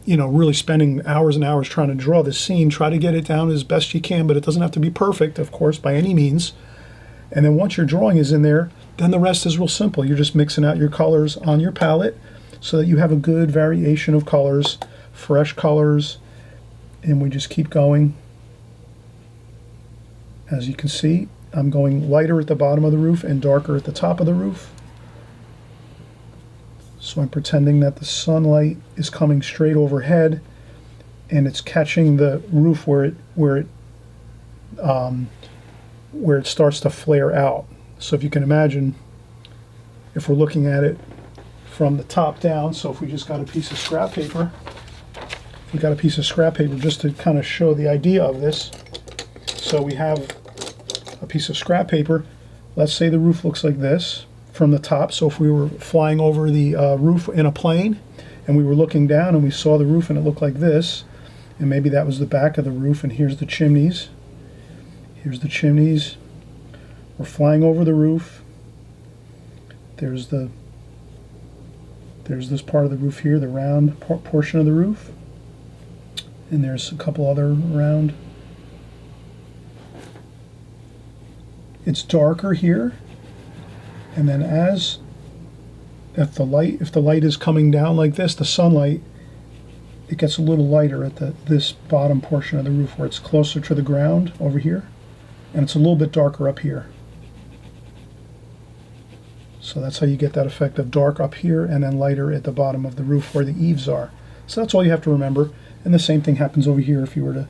you know, really spending hours and hours trying to draw this scene. Try to get it down as best you can, but it doesn't have to be perfect, of course, by any means. And then once your drawing is in there, then the rest is real simple. You're just mixing out your colors on your palette so that you have a good variation of colors, fresh colors, and we just keep going. As you can see, I'm going lighter at the bottom of the roof and darker at the top of the roof. So I'm pretending that the sunlight is coming straight overhead and it's catching the roof where it starts to flare out. So if you can imagine, if we're looking at it from the top down, so if we just got a piece of scrap paper, just to kind of show the idea of this. So we have a piece of scrap paper. Let's say the roof looks like this from the top. So if we were flying over the roof in a plane and we were looking down and we saw the roof and it looked like this, and maybe that was the back of the roof, and here's the chimneys. Here's the chimneys. We're flying over the roof. There's this part of the roof here, the round portion of the roof. And there's a couple other round. It's darker here. And then if the light is coming down like this, the sunlight, it gets a little lighter at this bottom portion of the roof where it's closer to the ground over here. And it's a little bit darker up here. So that's how you get that effect of dark up here and then lighter at the bottom of the roof where the eaves are. So that's all you have to remember. And the same thing happens over here if you were to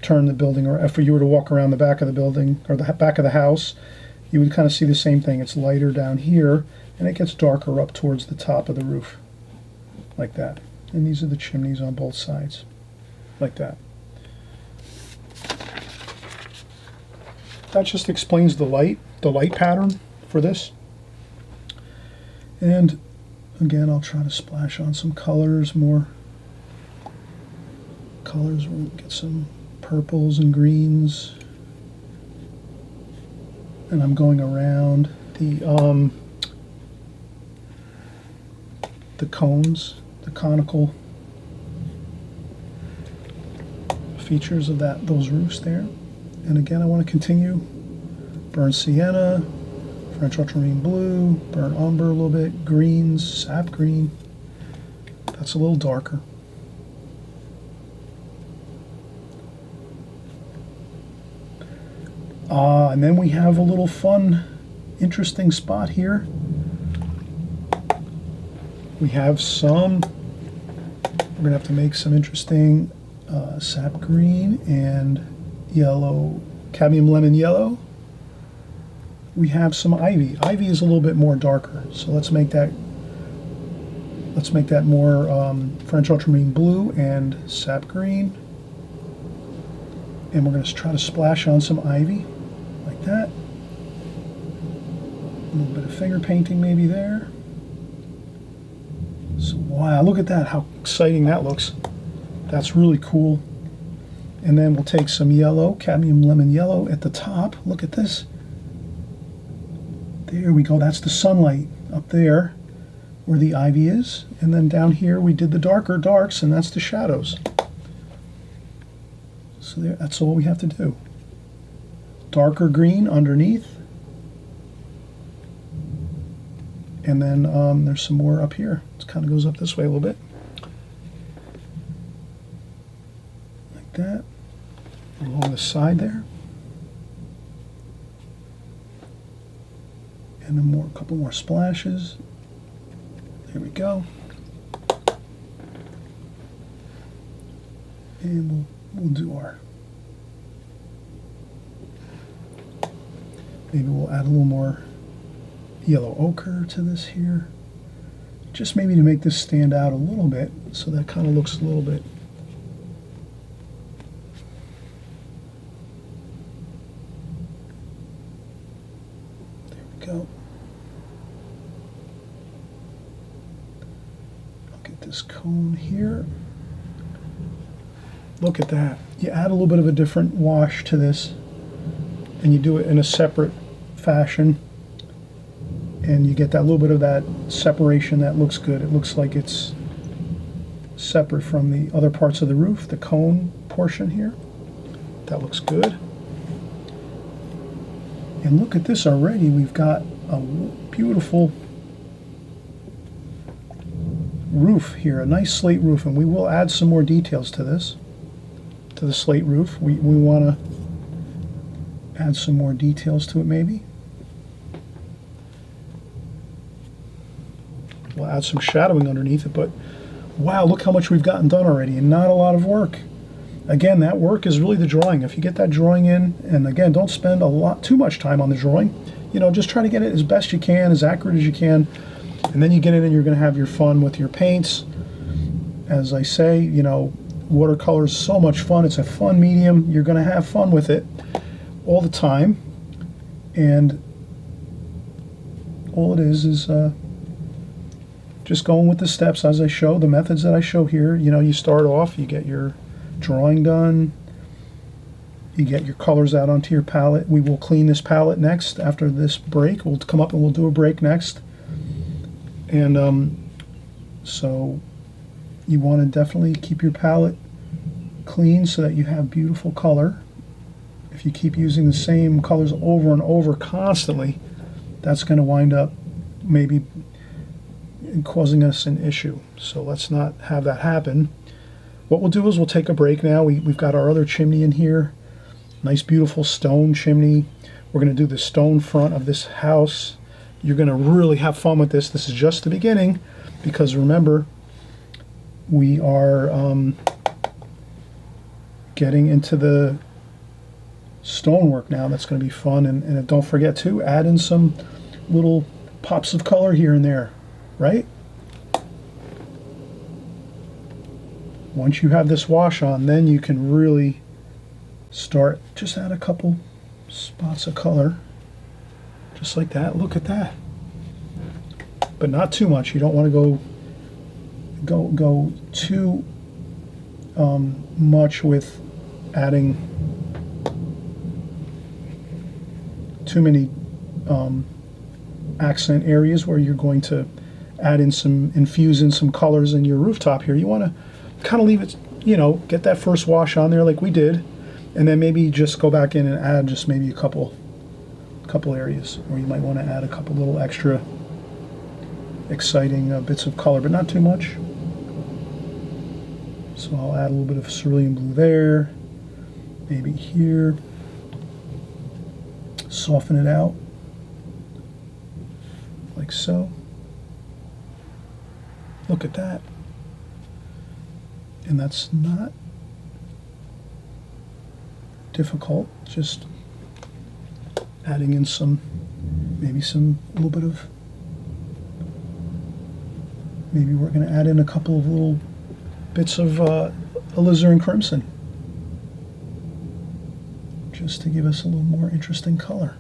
turn the building, or if you were to walk around the back of the building or the back of the house, you would kind of see the same thing. It's lighter down here and it gets darker up towards the top of the roof, like that. And these are the chimneys on both sides, like that. That just explains the light pattern for this. And again, I'll try to splash on some colors, more colors. We'll get some purples and greens. And I'm going around the cones, the conical features of those roofs there. And again, I want to continue. Burnt sienna, French ultramarine blue, burnt umber a little bit, greens, sap green. That's a little darker. And then we have a little fun, interesting spot here. We have some, we're going to have to make some interesting sap green and yellow, cadmium lemon yellow. We have some ivy. Ivy is a little bit more darker, so let's make that more French ultramarine blue and sap green. And we're going to try to splash on some ivy like that. A little bit of finger painting maybe there. So wow, look at that, how exciting that looks. That's really cool. And then we'll take some yellow, cadmium lemon yellow at the top. Look at this. There we go, that's the sunlight up there where the ivy is. And then down here we did the darker darks, and that's the shadows. So there, that's all we have to do. Darker green underneath. And then there's some more up here. It kind of goes up this way a little bit. Like that. Along the side there. And then a couple more splashes. There we go. And we'll do our, maybe we'll add a little more yellow ochre to this here. Just maybe to make this stand out a little bit, so that kind of looks a little bit. There we go. I'll get this cone here. Look at that. You add a little bit of a different wash to this, and you do it in a separate fashion, and you get that little bit of that separation that looks good. It looks like it's separate from the other parts of the roof, the cone portion here. That looks good. And look at this already. We've got a beautiful roof here, a nice slate roof, and we will add some more details to this. To the slate roof. We want to add some more details to it maybe. We'll add some shadowing underneath it, but wow, look how much we've gotten done already, and not a lot of work. Again, that work is really the drawing. If you get that drawing in, and again, don't spend too much time on the drawing. You know, just try to get it as best you can, as accurate as you can, and then you get it in, you're going to have your fun with your paints. As I say, you know, watercolor is so much fun. It's a fun medium. You're going to have fun with it all the time, and all it is just going with the steps as I show, the methods that I show here. You know, you start off, you get your drawing done, you get your colors out onto your palette. We will clean this palette next after this break. We'll come up and we'll do a break next. And so you want to definitely keep your palette clean so that you have beautiful color. If you keep using the same colors over and over constantly, that's going to wind up maybe causing us an issue. So let's not have that happen. What we'll do is we'll take a break now. We've got our other chimney in here. Nice beautiful stone chimney. We're going to do the stone front of this house. You're going to really have fun with this. This is just the beginning, because remember, we are getting into the stonework now. That's going to be fun. And don't forget to add in some little pops of color here and there, right? Once you have this wash on, then you can really start, just add a couple spots of color, just like that. Look at that. But not too much. You don't want to go too much with adding too many accent areas where you're going to add in some, infuse in some colors in your rooftop here, you want to kind of leave it, you know, get that first wash on there like we did, and then maybe just go back in and add just maybe a couple areas where you might want to add a couple little extra exciting bits of color, but not too much. So I'll add a little bit of cerulean blue there, maybe here, soften it out like so. Look at that. And that's not difficult, just adding in some, maybe some, a little bit of, maybe we're going to add in a couple of little bits of alizarin crimson, just to give us a little more interesting color.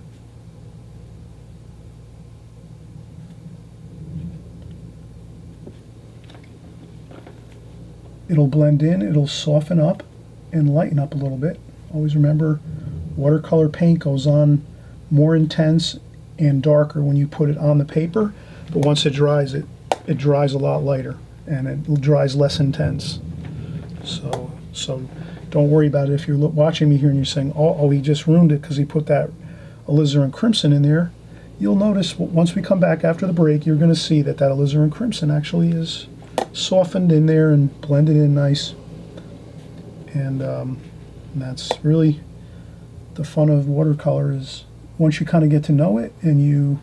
It'll blend in, it'll soften up and lighten up a little bit. Always remember, watercolor paint goes on more intense and darker when you put it on the paper, but once it dries, it dries a lot lighter and it dries less intense. So don't worry about it. If you're watching me here and you're saying, oh, he just ruined it because he put that alizarin crimson in there, you'll notice once we come back after the break, you're going to see that that alizarin crimson actually is softened in there and blended in nice. And that's really the fun of watercolor, is once you kind of get to know it and you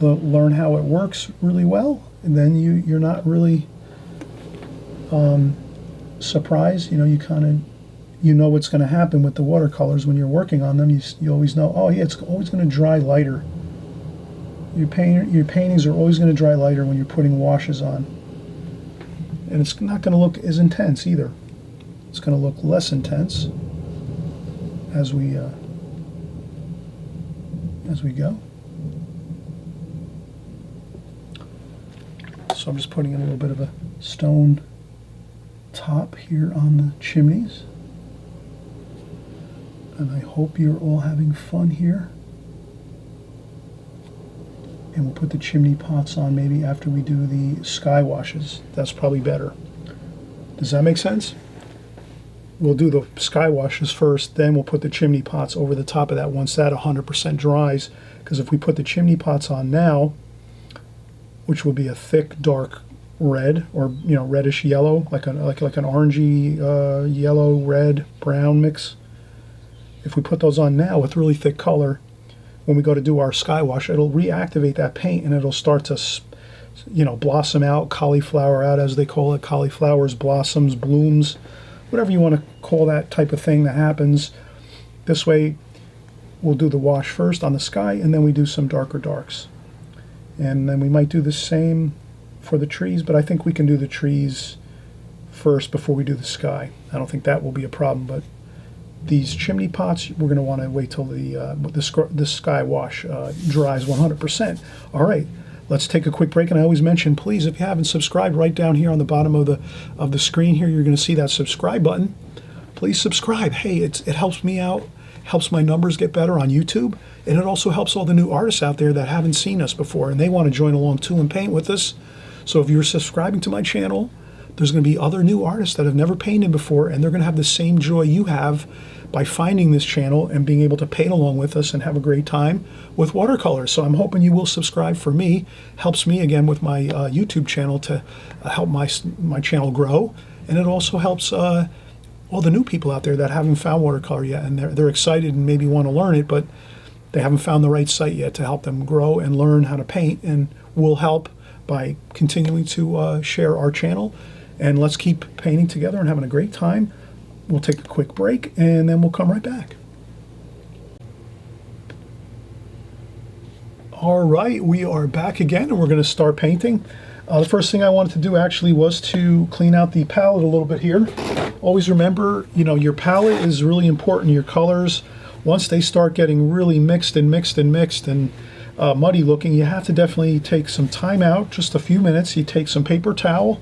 learn how it works really well, and then you're not really surprised. You know, you kind of, you know what's going to happen with the watercolors when you're working on them. You always know, oh yeah, it's always going to dry lighter. Your paintings are always going to dry lighter when you're putting washes on, and it's not going to look as intense either. It's going to look less intense as we go. So I'm just putting in a little bit of a stone top here on the chimneys, and I hope you're all having fun here. And we'll put the chimney pots on maybe after we do the sky washes. That's probably better. Does that make sense? We'll do the sky washes first, then we'll put the chimney pots over the top of that once that 100% dries. Because if we put the chimney pots on now, which will be a thick, dark red, or reddish yellow, like an orangey yellow, red, brown mix. If we put those on now with really thick color, when we go to do our sky wash, it'll reactivate that paint and it'll start to, blossom out, cauliflower out, as they call it, cauliflowers, blossoms, blooms, whatever you want to call that type of thing that happens. This way, we'll do the wash first on the sky, and then we do some darker darks. And then we might do the same for the trees, but I think we can do the trees first before we do the sky. I don't think that will be a problem, but these chimney pots, we're going to want to wait till the sky wash dries 100%. All right, let's take a quick break. And I always mention, please, if you haven't subscribed, right down here on the bottom of the screen here, you're going to see that subscribe button. Please subscribe. Hey, it helps me out, helps my numbers get better on YouTube, and it also helps all the new artists out there that haven't seen us before and they want to join along too and paint with us. So if you're subscribing to my channel, there's going to be other new artists that have never painted before, and they're going to have the same joy you have by finding this channel and being able to paint along with us and have a great time with watercolors. So I'm hoping you will subscribe. For me, helps me again with my YouTube channel to help my channel grow, and it also helps all the new people out there that haven't found watercolor yet, and they're excited and maybe want to learn it, but they haven't found the right site yet to help them grow and learn how to paint. And we'll help by continuing to share our channel, and let's keep painting together and having a great time. We'll take a quick break, and then we'll come right back. All right, we are back again, and we're going to start painting. The first thing I wanted to do actually was to clean out the palette a little bit here. Always remember, your palette is really important. Your colors, once they start getting really mixed and muddy looking, you have to definitely take some time out, just a few minutes. You take some paper towel,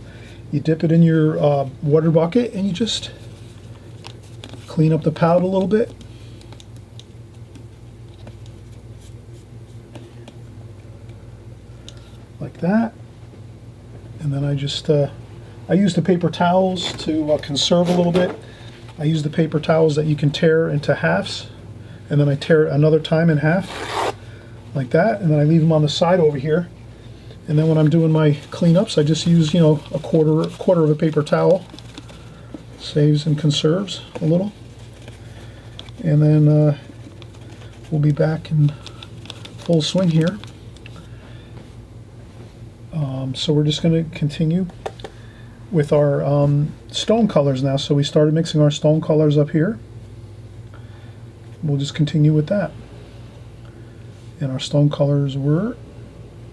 you dip it in your water bucket, and you just clean up the palette a little bit. like that. And then I just, I use the paper towels to conserve a little bit. I use the paper towels that you can tear into halves, and then I tear it another time in half, like that, and then I leave them on the side over here. And then when I'm doing my cleanups, I just use, you know, a quarter of a paper towel. Saves and conserves a little. And then we'll be back in full swing here. So we're just going to continue with our stone colors now. So we started mixing our stone colors up here. We'll just continue with that. And our stone colors were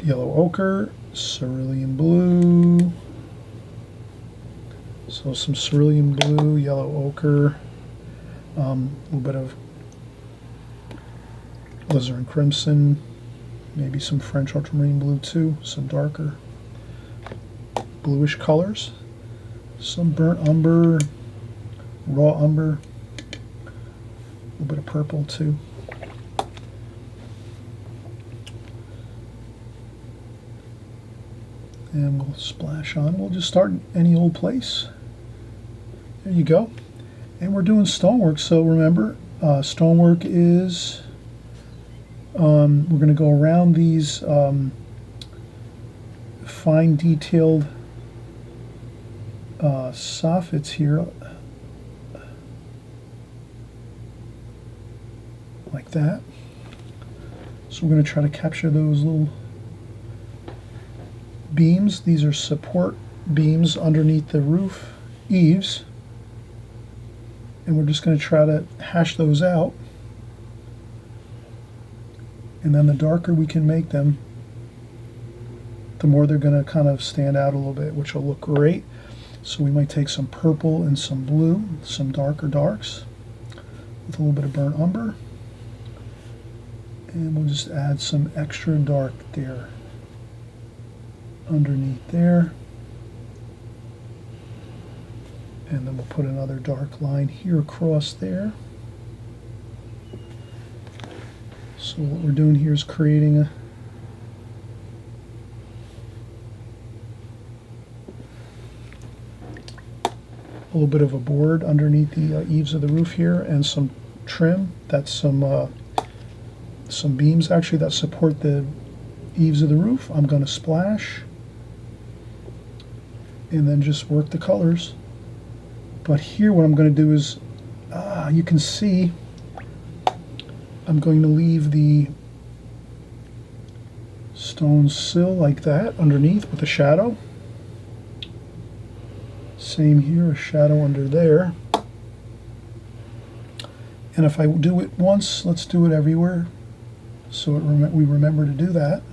yellow ochre, cerulean blue, so some cerulean blue, yellow ochre, a little bit of alizarin crimson, maybe some French ultramarine blue too, some darker bluish colors, some burnt umber, raw umber, a little bit of purple too. And we'll splash on. We'll just start in any old place. There you go. And we're doing stonework, so remember, stonework is, we're going to go around these fine detailed soffits here, like that. So we're going to try to capture those little beams. These are support beams underneath the roof eaves, and we're just going to try to hash those out. And then the darker we can make them, the more they're going to kind of stand out a little bit, which will look great. So we might take some purple and some blue, some darker darks with a little bit of burnt umber, and we'll just add some extra dark there underneath there, and then we'll put another dark line here across there. So what we're doing here is creating a little bit of a board underneath the eaves of the roof here, and some trim. That's some beams actually that support the eaves of the roof. I'm going to splash and then just work the colors. But here what I'm going to do is, you can see I'm going to leave the stone sill like that underneath with a shadow. Same here, a shadow under there. And if I do it once, let's do it everywhere, so we remember to do that.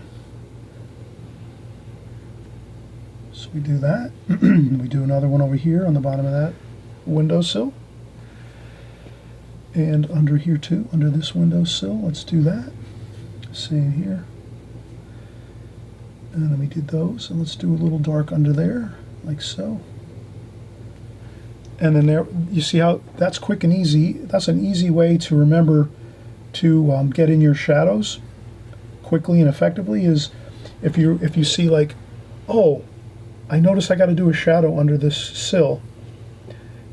So we do that. We do another one over here on the bottom of that windowsill. And under here too, under this windowsill, let's do that. Same here. And then we did those, and let's do a little dark under there, like so. And then there, you see how that's quick and easy. That's an easy way to remember to get in your shadows quickly and effectively. Is if you see like, oh, I notice I got to do a shadow under this sill,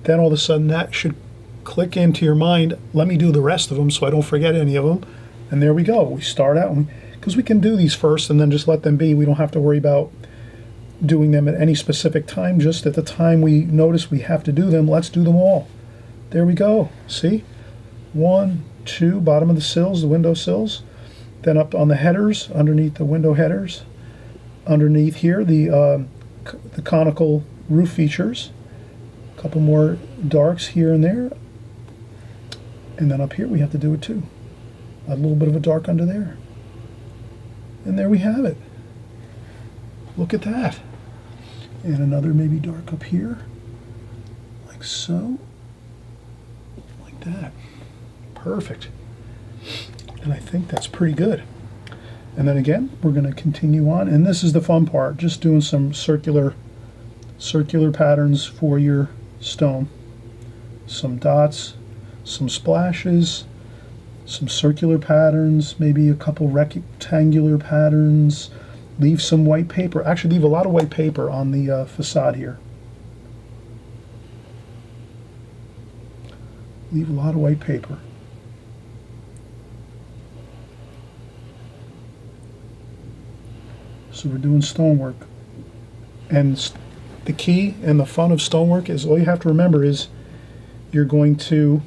then all of a sudden that should click into your mind. Let me do the rest of them so I don't forget any of them. And there we go. We start out, because we can do these first and then just let them be. We don't have to worry about doing them at any specific time. Just at the time we notice we have to do them, let's do them all. There we go. See? 1, 2, bottom of the sills, the window sills. Then up on the headers, underneath the window headers. Underneath here, the conical roof features. A couple more darks here and there. And then up here we have to do it too. A little bit of a dark under there. And there we have it. Look at that. And another maybe dark up here, like so, like that. Perfect. And I think that's pretty good. And then again, we're going to continue on, and this is the fun part, just doing some circular patterns for your stone. Some dots, some splashes, some circular patterns, maybe a couple rectangular patterns, Leave some white paper. Actually, leave a lot of white paper on the facade here. Leave a lot of white paper. So we're doing stonework. And the key and the fun of stonework is all you have to remember is you're going to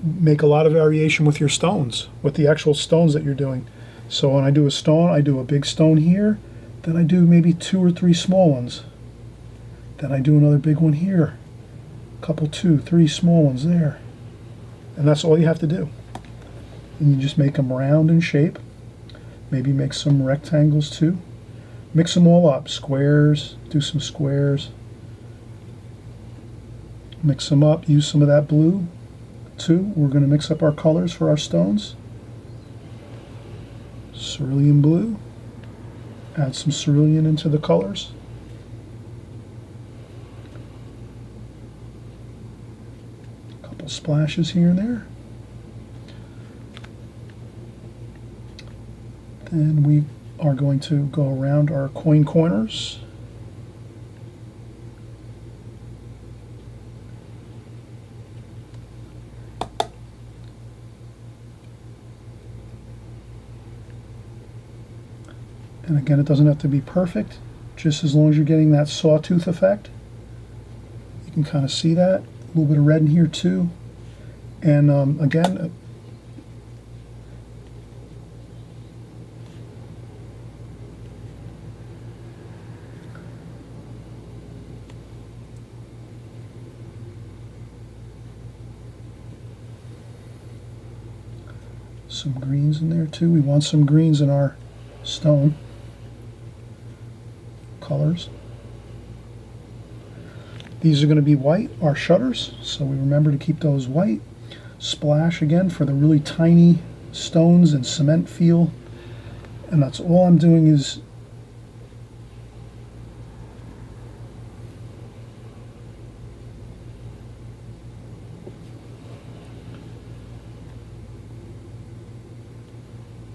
make a lot of variation with your stones, with the actual stones that you're doing. So when I do a stone, I do a big stone here, then I do maybe 2 or 3 small ones. Then I do another big one here. A couple, 2, 3 small ones there. And that's all you have to do. And you just make them round in shape. Maybe make some rectangles too. Mix them all up. Squares, do some squares. Mix them up, use some of that blue too. We're going to mix up our colors for our stones. Cerulean blue. Add some cerulean into the colors. A couple splashes here and there. Then we are going to go around our coin corners. And again, it doesn't have to be perfect, just as long as you're getting that sawtooth effect. You can kind of see that. A little bit of red in here too. And again, some greens in there too. We want some greens in our stone colors. These are going to be white, our shutters, so we remember to keep those white. Splash again for the really tiny stones and cement feel. And that's all I'm doing is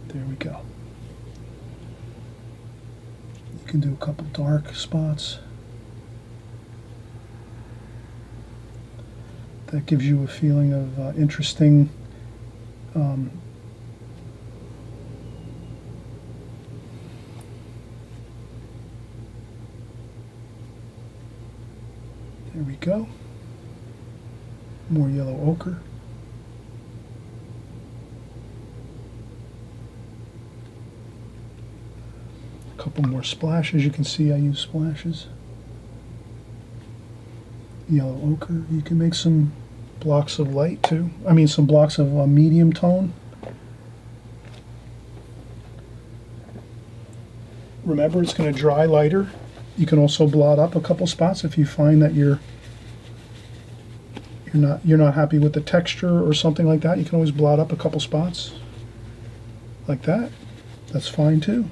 there we go. You can do a couple dark spots. That gives you a feeling of interesting there we go. More yellow ochre. A couple more splashes. You can see I use splashes. Yellow ochre. You can make some blocks of light too. I mean some blocks of medium tone. Remember, it's going to dry lighter. You can also blot up a couple spots if you find that you're not happy with the texture or something like that. You can always blot up a couple spots like that. That's fine too.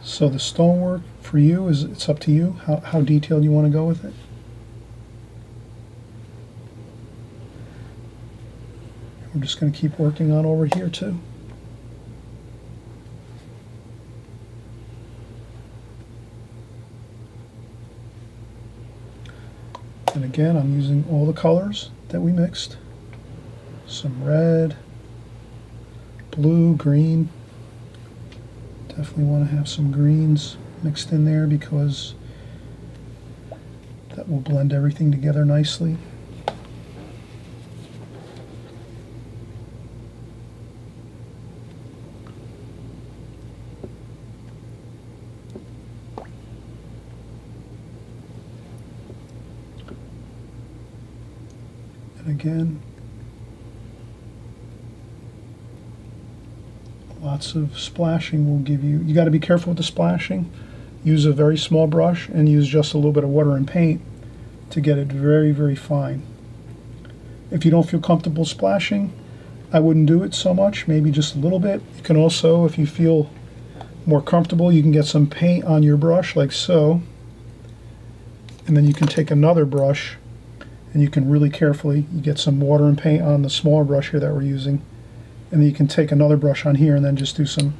So the stonework for you is, it's up to you how detailed you want to go with it. We're just going to keep working on over here too. And again, I'm using all the colors that we mixed. Some red, blue, green. Definitely want to have some greens mixed in there because that will blend everything together nicely. And again, lots of splashing will give you, you got to be careful with the splashing. Use a very small brush and use just a little bit of water and paint to get it very, very fine. If you don't feel comfortable splashing, I wouldn't do it so much, maybe just a little bit. You can also, if you feel more comfortable, you can get some paint on your brush like so, and then you can take another brush and you can really carefully, you get some water and paint on the smaller brush here that we're using, and then you can take another brush on here and then just do some,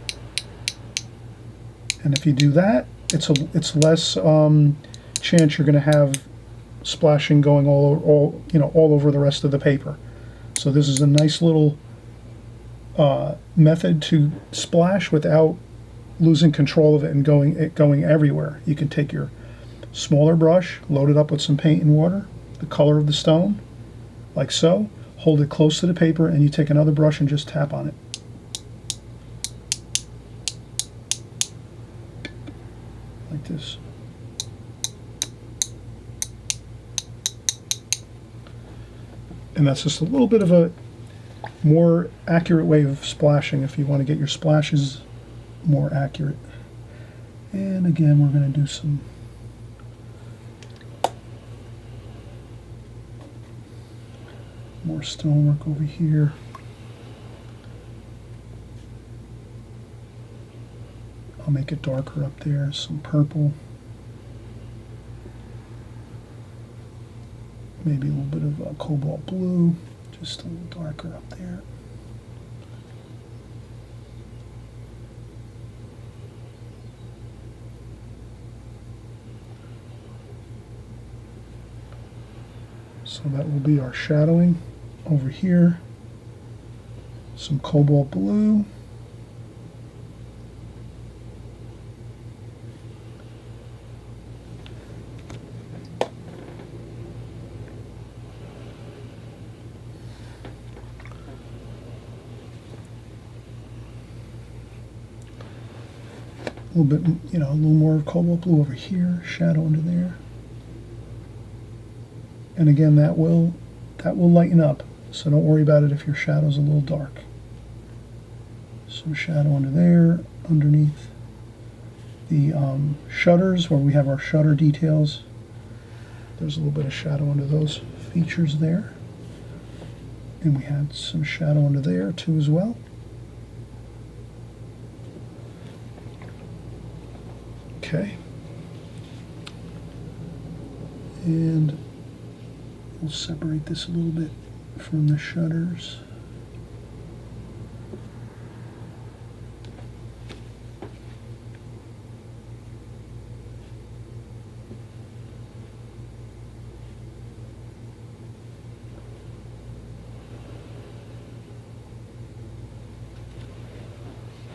and if you do that, it's less chance you're going to have splashing going all over the rest of the paper. So this is a nice little method to splash without losing control of it and going everywhere. You can take your smaller brush, load it up with some paint and water, the color of the stone, like so, hold it close to the paper, and you take another brush and just tap on it. Like this. And that's just a little bit of a more accurate way of splashing if you want to get your splashes more accurate. And again, we're going to do some more stonework over here. I'll make it darker up there, some purple. Maybe a little bit of cobalt blue, just a little darker up there. So that will be our shadowing over here. Some cobalt blue. A little bit, a little more cobalt blue over here, shadow under there. And again, that will lighten up, so don't worry about it if your shadow's a little dark. Some shadow under there, underneath the shutters where we have our shutter details. There's a little bit of shadow under those features there. And we had some shadow under there too as well. Okay. And we'll separate this a little bit from the shutters.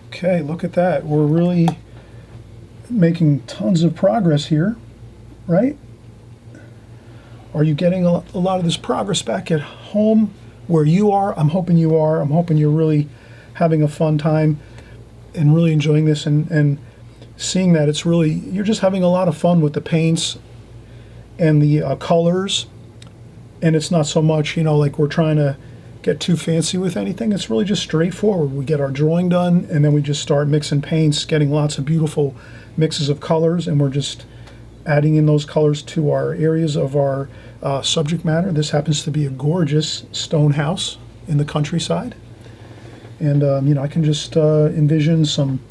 Okay, look at that. We're really making tons of progress here, right? Are you getting a lot of this progress back at home where you are? I'm hoping you are. I'm hoping you're really having a fun time and really enjoying this and seeing that it's really, you're just having a lot of fun with the paints and the colors. And it's not so much, like we're trying to get too fancy with anything. It's really just straightforward. We get our drawing done and then we just start mixing paints, getting lots of beautiful mixes of colors, and we're just adding in those colors to our areas of our subject matter. This happens to be a gorgeous stone house in the countryside. And, I can just envision some,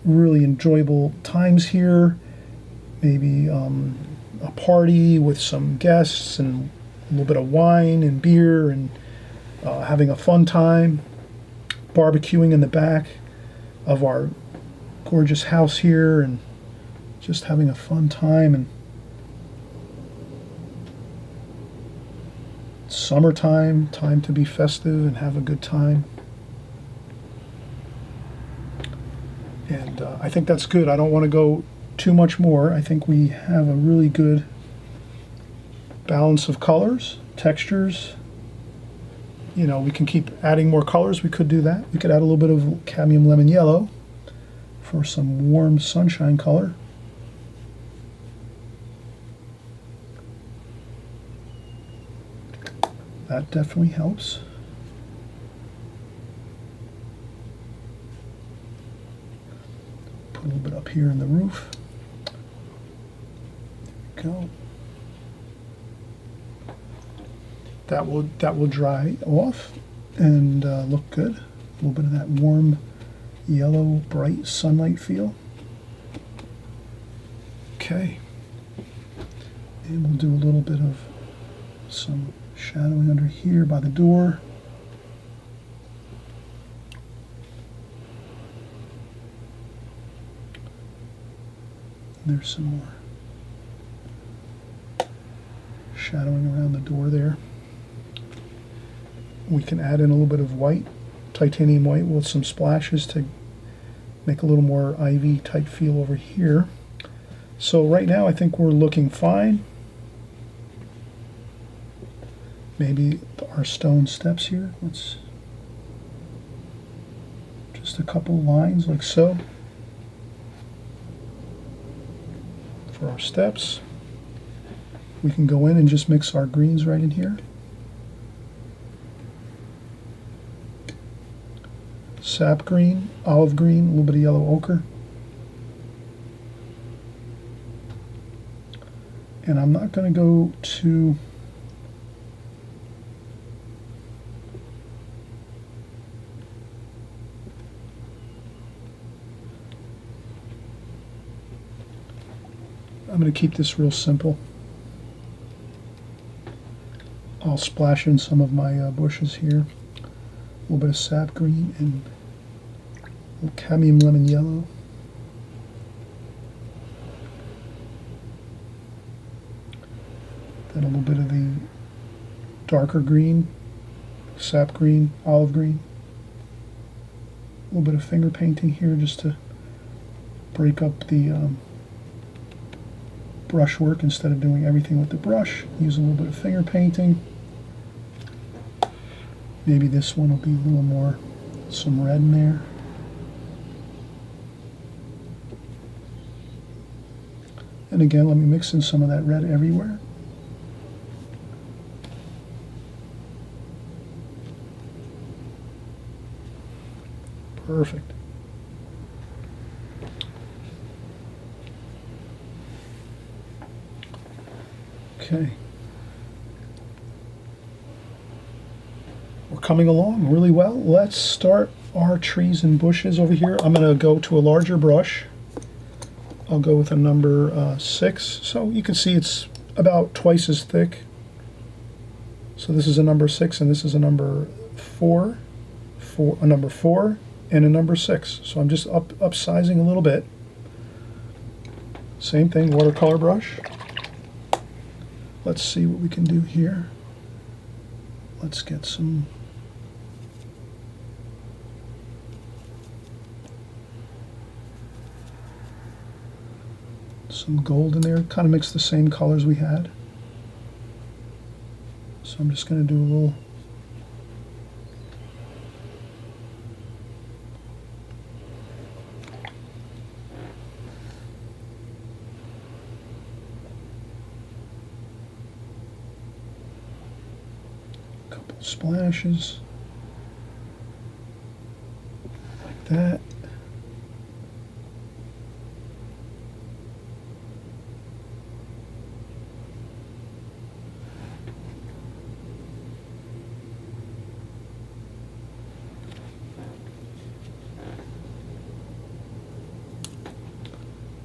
really enjoyable times here. Maybe a party with some guests and a little bit of wine and beer and having a fun time, barbecuing in the back of our gorgeous house here and just having a fun time. And summertime, time to be festive and have a good time. And I think that's good. I don't want to go too much more. I think we have a really good balance of colors, textures. We can keep adding more colors. We could do that. We could add a little bit of cadmium lemon yellow for some warm sunshine color. That definitely helps. Put a little bit up here in the roof. There we go. That will dry off and look good. A little bit of that warm yellow bright sunlight feel. Okay, and we'll do a little bit of some shadowing under here by the door. There's some more shadowing around the door there. We can add in a little bit of white, titanium white, with some splashes to make a little more ivy type feel over here. So right now I think we're looking fine. Maybe our stone steps here. Let's just a couple lines like so for our steps. We can go in and just mix our greens right in here. Sap green, olive green, a little bit of yellow ochre. And I'm not going to go to I'm going to keep this real simple. I'll splash in some of my bushes here. A little bit of sap green and a little cadmium lemon yellow. Then a little bit of the darker green, sap green, olive green. A little bit of finger painting here just to break up the brushwork instead of doing everything with the brush. Use a little bit of finger painting. Maybe this one will be a little more, some red in there. And again, let me mix in some of that red everywhere. Perfect. Okay. We're coming along really well. Let's start our trees and bushes over here. I'm going to go to a larger brush. I'll go with a number 6. So you can see it's about twice as thick. So this is a number 6 and this is a number 4, a number 4 and a number 6. So I'm just upsizing a little bit. Same thing, watercolor brush. Let's see what we can do here. Let's get some gold in there. Kind of mix the same colors we had. So I'm just going to do a little splashes like that.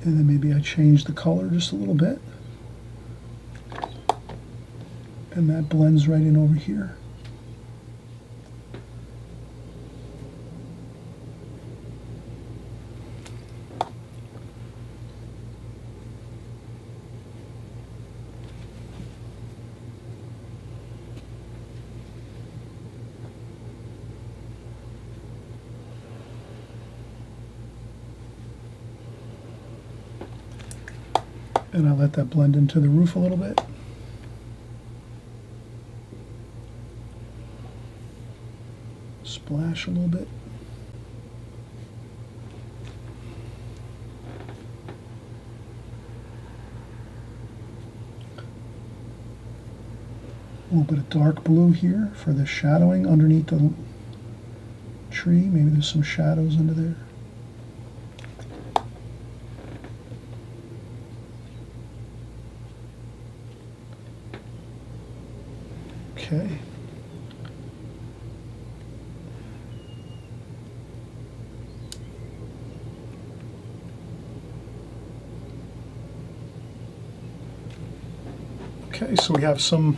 And then maybe I change the color just a little bit. And that blends right in over here. And I let that blend into the roof a little bit. Splash a little bit. A little bit of dark blue here for the shadowing underneath the tree. Maybe there's some shadows under there. Okay. Okay, so we have some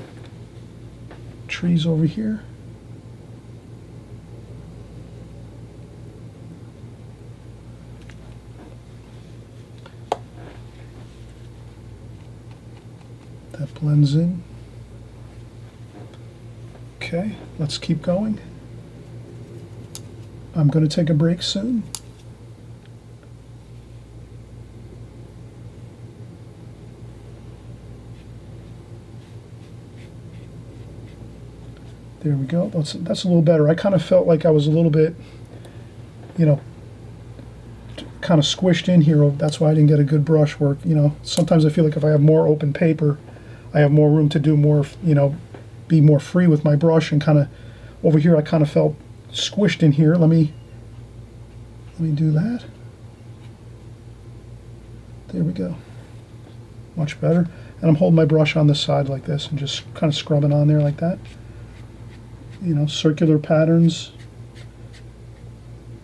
trees over here. That blends in. Okay, let's keep going. I'm going to take a break soon. There we go. That's a little better. I kind of felt like I was a little bit, you know, kind of squished in here. That's why I didn't get a good brush work. You know, sometimes I feel like if I have more open paper, I have more room to do more, you know, be more free with my brush, and kind of over here I kind of felt squished in here. Let me do that. There we go. Much better. And I'm holding my brush on the side like this and just kind of scrubbing on there like that. You know, circular patterns,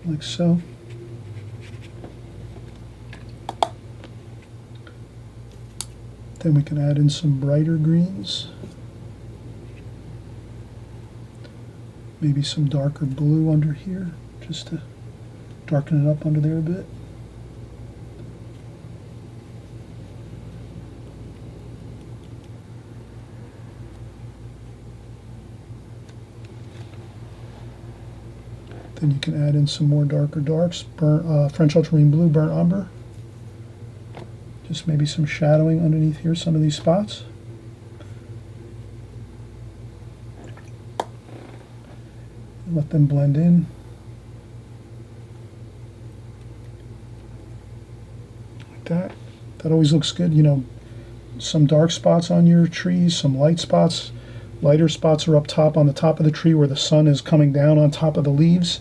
like so. Then we can add in some brighter greens. Maybe some darker blue under here, just to darken it up under there a bit. Then you can add in some more darker darks, French ultramarine blue, burnt umber. Just maybe some shadowing underneath here, some of these spots. Let them blend in. Like that. That always looks good. You know, some dark spots on your trees, some light spots. Lighter spots are up top on the top of the tree where the sun is coming down on top of the leaves.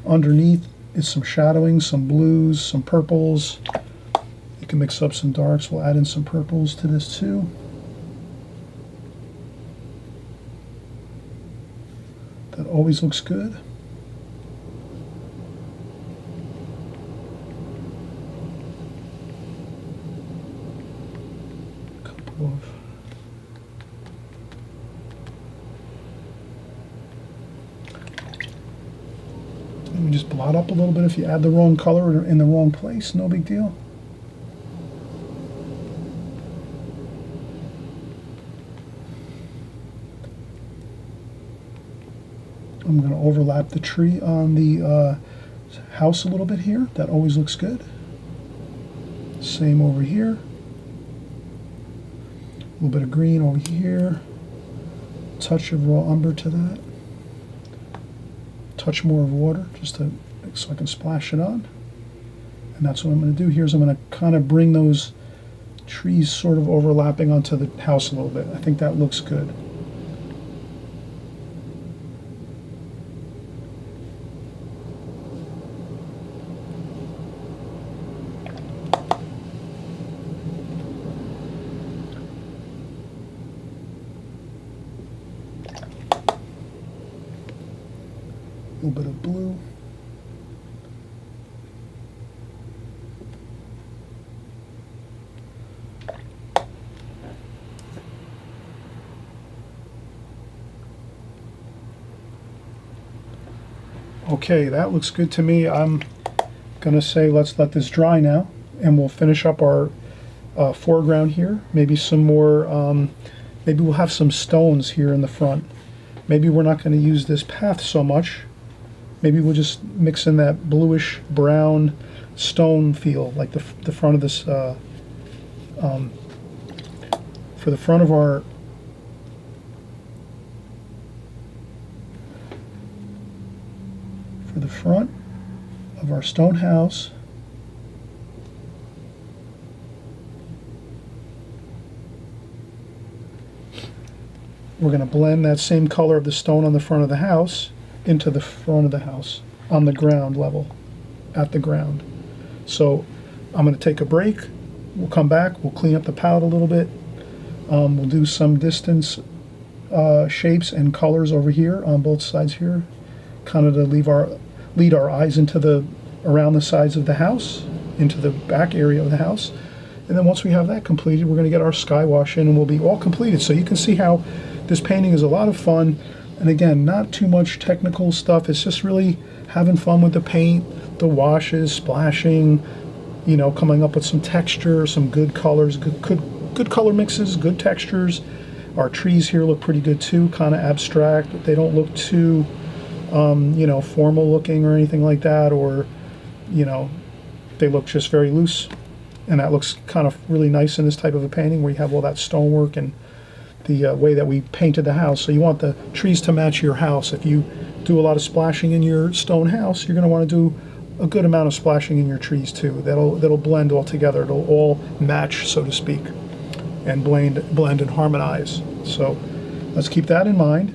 Underneath is some shadowing, some blues, some purples. You can mix up some darks. We'll add in some purples to this too. That always looks good. A couple of let me just blot up a little bit if you add the wrong color or in the wrong place, no big deal. I'm going to overlap the tree on the house a little bit here. That always looks good. Same over here. A little bit of green over here. Touch of raw umber to that. Touch more of water just to, so I can splash it on. And that's what I'm going to do here is I'm going to kind of bring those trees sort of overlapping onto the house a little bit. I think that looks good. A little bit of blue. Okay, that looks good to me. I'm going to say let's let this dry now, and we'll finish up our foreground here. Maybe some more, maybe we'll have some stones here in the front. Maybe we're not going to use this path so much. Maybe we'll just mix in that bluish brown stone feel, like the front of this, for the front of our stone house. We're going to blend that same color of the stone on the front of the house into the front of the house on the ground level, at the ground. So I'm going to take a break. We'll come back. We'll clean up the palette a little bit. We'll do some distance shapes and colors over here on both sides here, kind of to lead our eyes into around the sides of the house, into the back area of the house. And then once we have that completed, we're going to get our sky wash in and we'll be all completed. So you can see how this painting is a lot of fun. And again, not too much technical stuff. It's just really having fun with the paint, the washes, splashing, you know, coming up with some texture, some good colors, good color mixes, good textures. Our trees here look pretty good too, kind of abstract. They don't look too, you know, formal looking or anything like that, or, you know, they look just very loose. And that looks kind of really nice in this type of a painting where you have all that stonework and the way that we painted the house. So you want the trees to match your house. If you do a lot of splashing in your stone house, you're going to want to do a good amount of splashing in your trees too. That'll blend all together. It'll all match, so to speak, and blend and harmonize. So let's keep that in mind.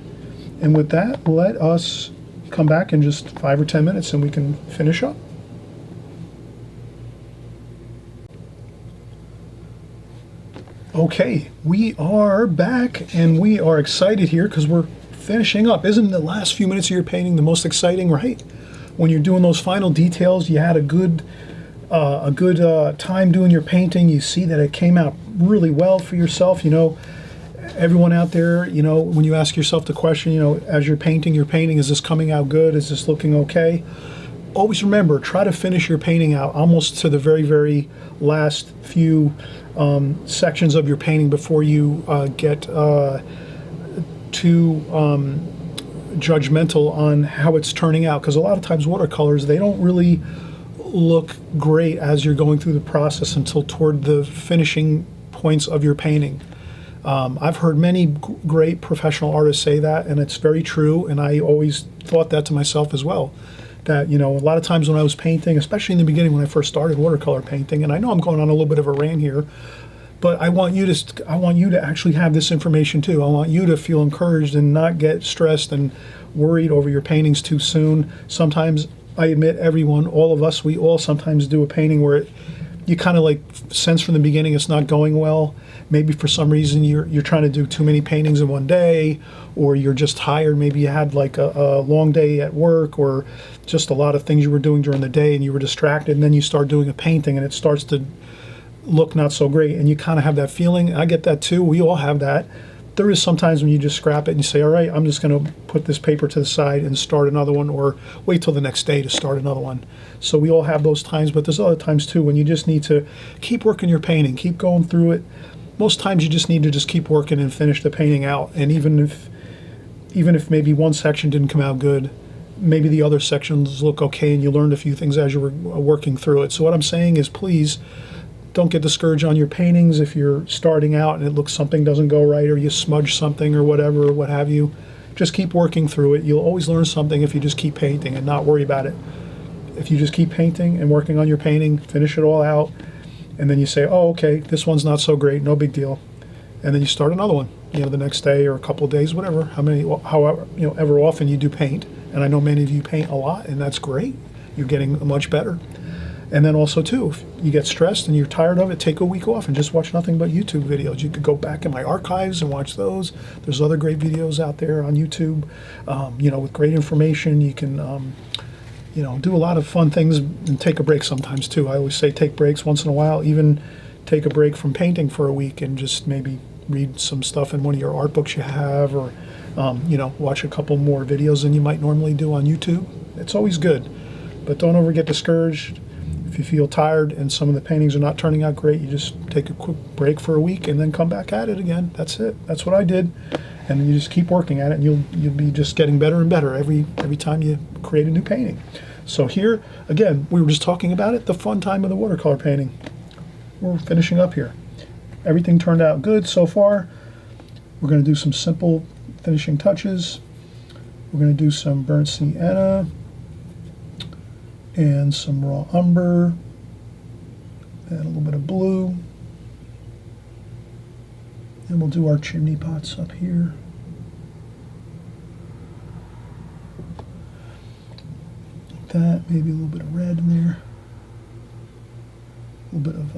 And with that, let us come back in just 5 or 10 minutes and we can finish up. Okay, we are back and we are excited here because we're finishing up. Isn't the last few minutes of your painting the most exciting, right? When you're doing those final details, you had a good time doing your painting. You see that it came out really well for yourself. You know, everyone out there, you know, when you ask yourself the question, you know, as you're painting, is this coming out good? Is this looking okay? Always remember, try to finish your painting out almost to the very, very last few sections of your painting before you get too judgmental on how it's turning out, because a lot of times watercolors, they don't really look great as you're going through the process until toward the finishing points of your painting. I've heard many great professional artists say that, and it's very true, and I always thought that to myself as well. That, you know, a lot of times when I was painting, especially in the beginning when I first started watercolor painting, and I know I'm going on a little bit of a rant here, but I want you to actually have this information too. I want you to feel encouraged and not get stressed and worried over your paintings too soon. Sometimes, I admit, all of us, we all sometimes do a painting where you kind of like sense from the beginning it's not going well. Maybe for some reason you're trying to do too many paintings in one day, or you're just tired. Maybe you had like a long day at work, or just a lot of things you were doing during the day and you were distracted, and then you start doing a painting and it starts to look not so great, and you kind of have that feeling. I get that too. We all have that. There is sometimes when you just scrap it and you say, all right, I'm just going to put this paper to the side and start another one, or wait till the next day to start another one. So we all have those times, but there's other times too when you just need to keep working your painting, keep going through it. Most times you just need to just keep working and finish the painting out. And even if maybe one section didn't come out good, maybe the other sections look okay and you learned a few things as you were working through it. So what I'm saying is, please don't get discouraged on your paintings if you're starting out and it looks something doesn't go right, or you smudge something or whatever, or what have you. Just keep working through it. You'll always learn something if you just keep painting and not worry about it. If you just keep painting and working on your painting, finish it all out, and then you say, oh, okay, this one's not so great, no big deal. And then you start another one, you know, the next day or a couple of days, whatever, however, you know, ever often you do paint. And I know many of you paint a lot, and that's great. You're getting much better. And then also too, if you get stressed and you're tired of it, take a week off and just watch nothing but YouTube videos. You could go back in my archives and watch those. There's other great videos out there on YouTube, you know, with great information. You can, you know, do a lot of fun things and take a break sometimes too. I always say take breaks once in a while. Even take a break from painting for a week and just maybe read some stuff in one of your art books you have, or you know, watch a couple more videos than you might normally do on YouTube. It's always good, but don't ever get discouraged. If you feel tired and some of the paintings are not turning out great, you just take a quick break for a week and then come back at it again. That's it. That's what I did. And you just keep working at it, and you'll be just getting better and better every time you create a new painting. So here, again, we were just talking about it, the fun time of the watercolor painting. We're finishing up here. Everything turned out good so far. We're going to do some simple finishing touches. We're going to do some burnt sienna and some raw umber and a little bit of blue. And we'll do our chimney pots up here. Like that, maybe a little bit of red in there. A little bit of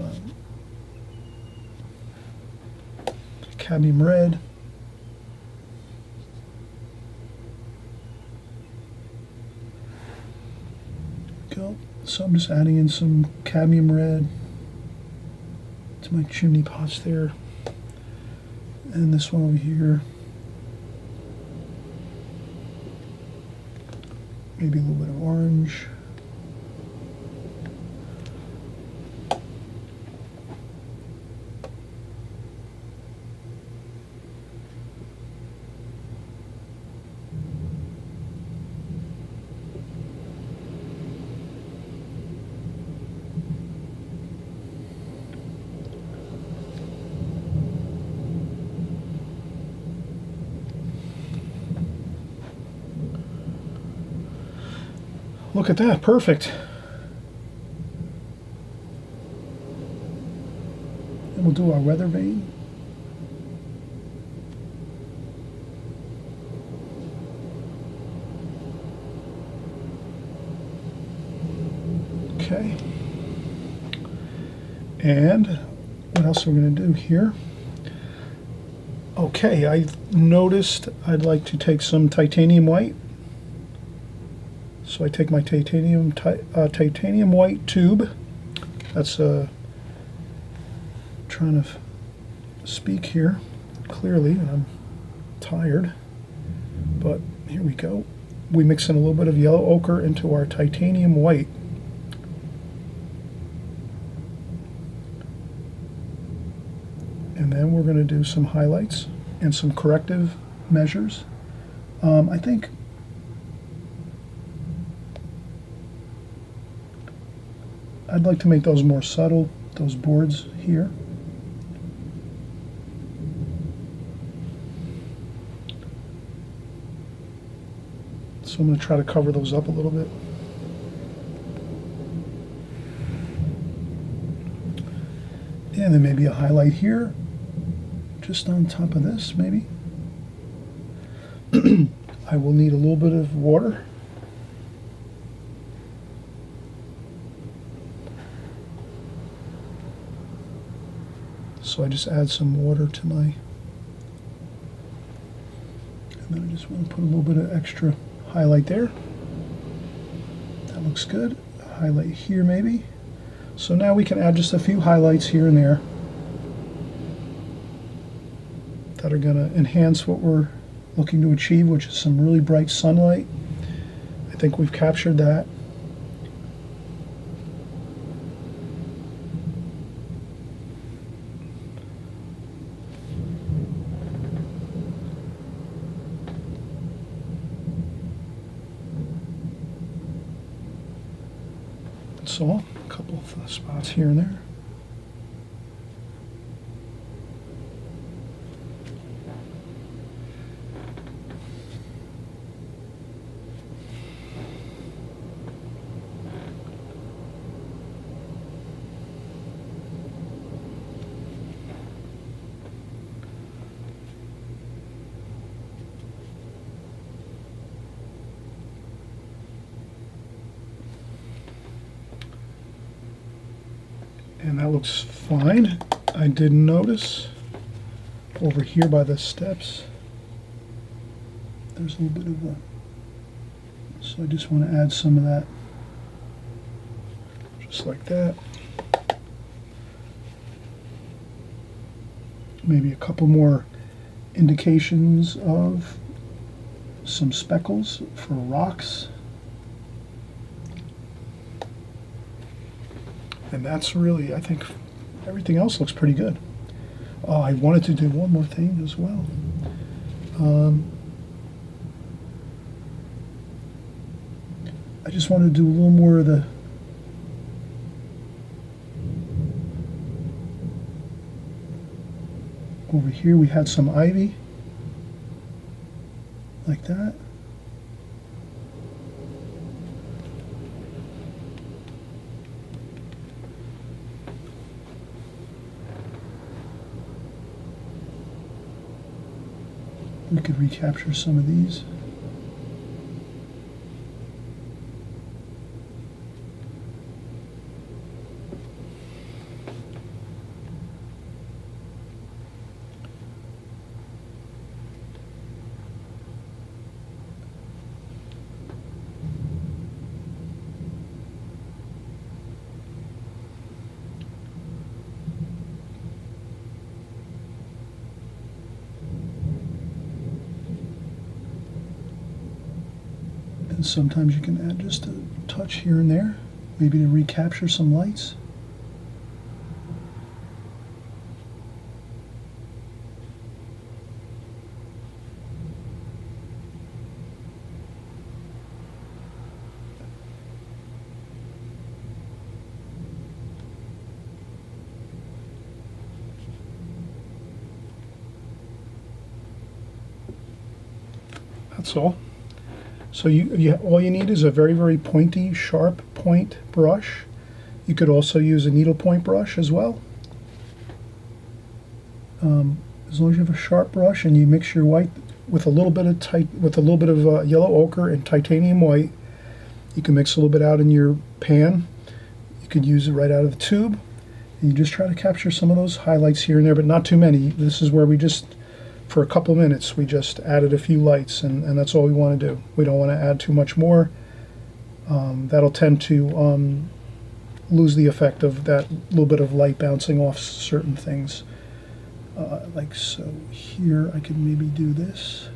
cadmium red. So I'm just adding in some cadmium red to my chimney pots there. And this one over here. Maybe a little bit of orange. Look at that, perfect. And we'll do our weather vane. Okay. And what else are we going to do here? Okay, I noticed I'd like to take some titanium white. So I take my titanium white tube. That's trying to speak here clearly, and I'm tired. But here we go. We mix in a little bit of yellow ochre into our titanium white. And then we're going to do some highlights and some corrective measures. I think I'd like to make those more subtle, those boards here. So I'm going to try to cover those up a little bit. And then maybe a highlight here, just on top of this, maybe. I will need a little bit of water. So I just add some water to my, and then I just want to put a little bit of extra highlight there. That looks good. A highlight here maybe. So now we can add just a few highlights here and there that are going to enhance what we're looking to achieve, which is some really bright sunlight. I think we've captured that. So a couple of spots here and there. And that looks fine. I did notice over here by the steps, there's a little bit of a, so I just want to add some of that, just like that. Maybe a couple more indications of some speckles for rocks. And that's really, I think, everything else looks pretty good. Oh, I wanted to do one more thing as well. I just want to do a little more of the over here. We had some ivy like that. We could recapture some of these. sometimes you can add just a touch here and there, maybe to recapture some lights. That's all. So all you need is a very, very pointy, sharp point brush. You could also use a needlepoint brush as well. As long as you have a sharp brush and you mix your white with a little bit of yellow ochre and titanium white, you can mix a little bit out in your pan. You could use it right out of the tube, and you just try to capture some of those highlights here and there, but not too many. This is where we just, for a couple minutes, we just added a few lights, and that's all we want to do. We don't want to add too much more. That'll tend to lose the effect of that little bit of light bouncing off certain things. Like so here, I could maybe do this.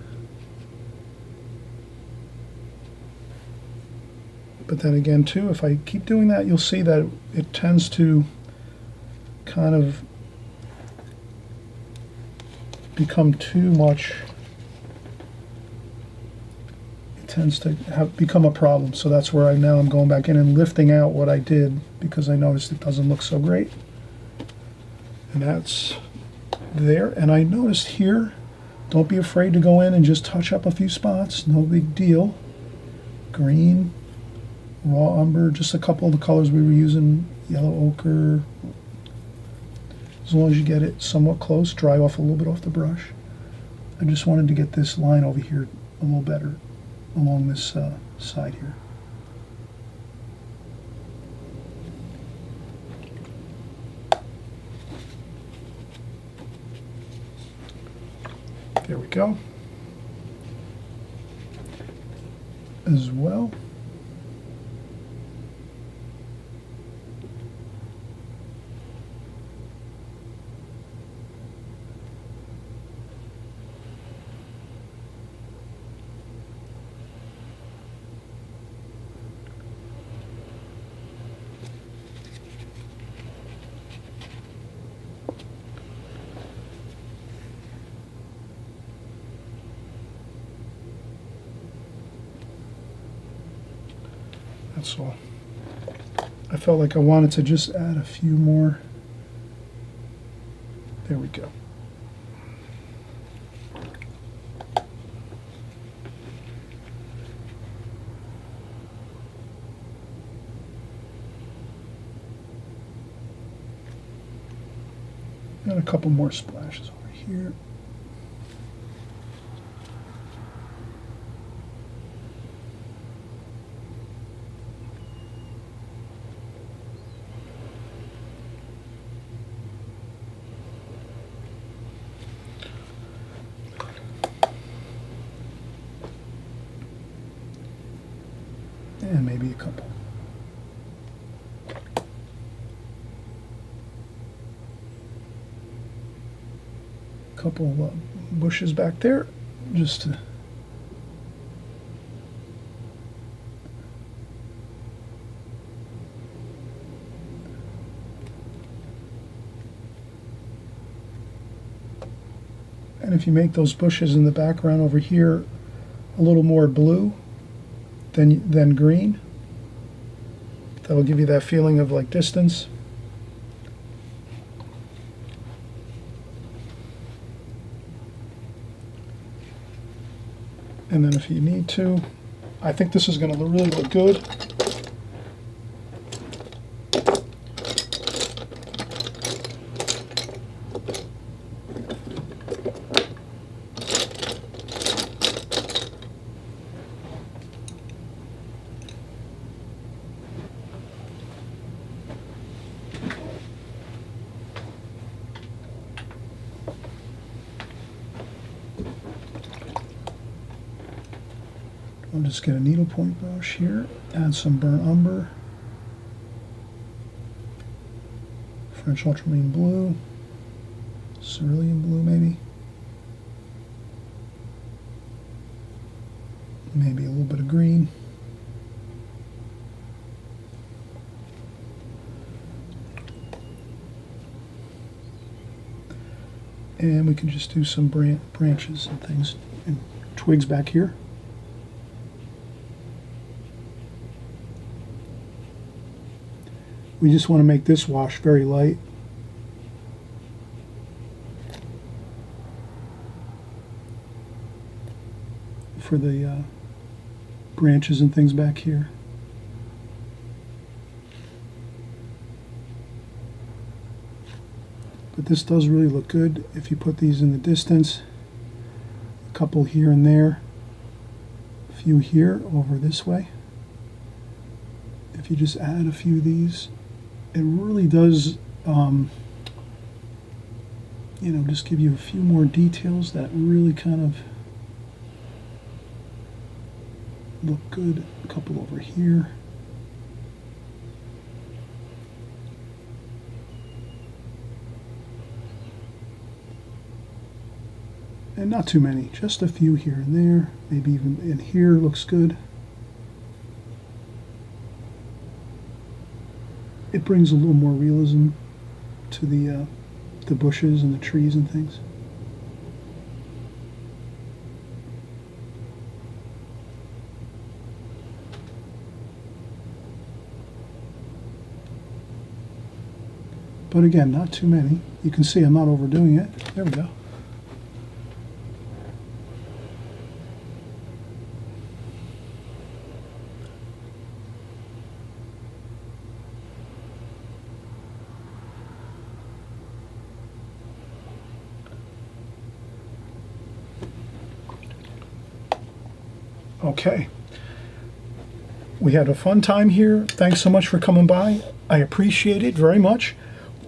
But then again too, if I keep doing that, you'll see that it tends to kind of become too much. It tends to become a problem. So that's where I'm going back in and lifting out what I did, because I noticed it doesn't look so great. And that's there. And I noticed here, don't be afraid to go in and just touch up a few spots. No big deal. Green, raw umber, just a couple of the colors we were using, yellow ochre. As long as you get it somewhat close, dry off a little bit off the brush. I just wanted to get this line over here a little better along this side here. There we go. As well. That's all. I felt like I wanted to just add a few more. There we go. And a couple more splashes over here. And maybe a couple of bushes back there, just to and if you make those bushes in the background over here a little more blue than green, that'll give you that feeling of like distance. And then if you need to, I think this is going to really look good. I'll just get a needlepoint brush here, add some burnt umber, French ultramarine blue, cerulean blue maybe a little bit of green. And we can just do some branches and things and twigs back here. We just want to make this wash very light. For the branches and things back here. But this does really look good if you put these in the distance. A couple here and there. A few here over this way. If you just add a few of these, it really does, you know, just give you a few more details that really kind of look good. A couple over here. And not too many, just a few here and there. Maybe even in here looks good. It brings a little more realism to the bushes and the trees and things. But again, not too many. You can see I'm not overdoing it. There we go. Okay. We had a fun time here. Thanks so much for coming by. I appreciate it very much.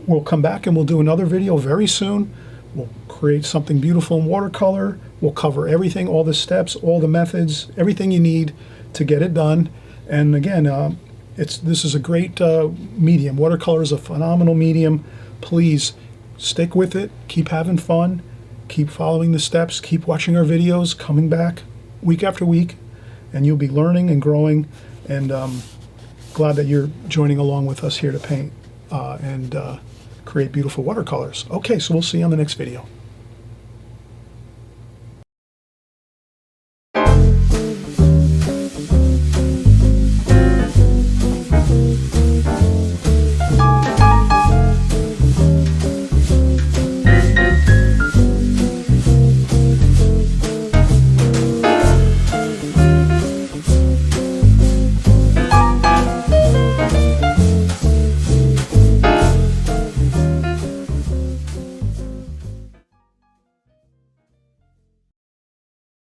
We'll come back and we'll do another video very soon. We'll create something beautiful in watercolor. We'll cover everything, all the steps, all the methods, everything you need to get it done. And again, this is a great medium. Watercolor is a phenomenal medium. Please stick with it. Keep having fun. Keep following the steps. Keep watching our videos, coming back week after week. And you'll be learning and growing, and glad that you're joining along with us here to paint and create beautiful watercolors. Okay, so we'll see you on the next video.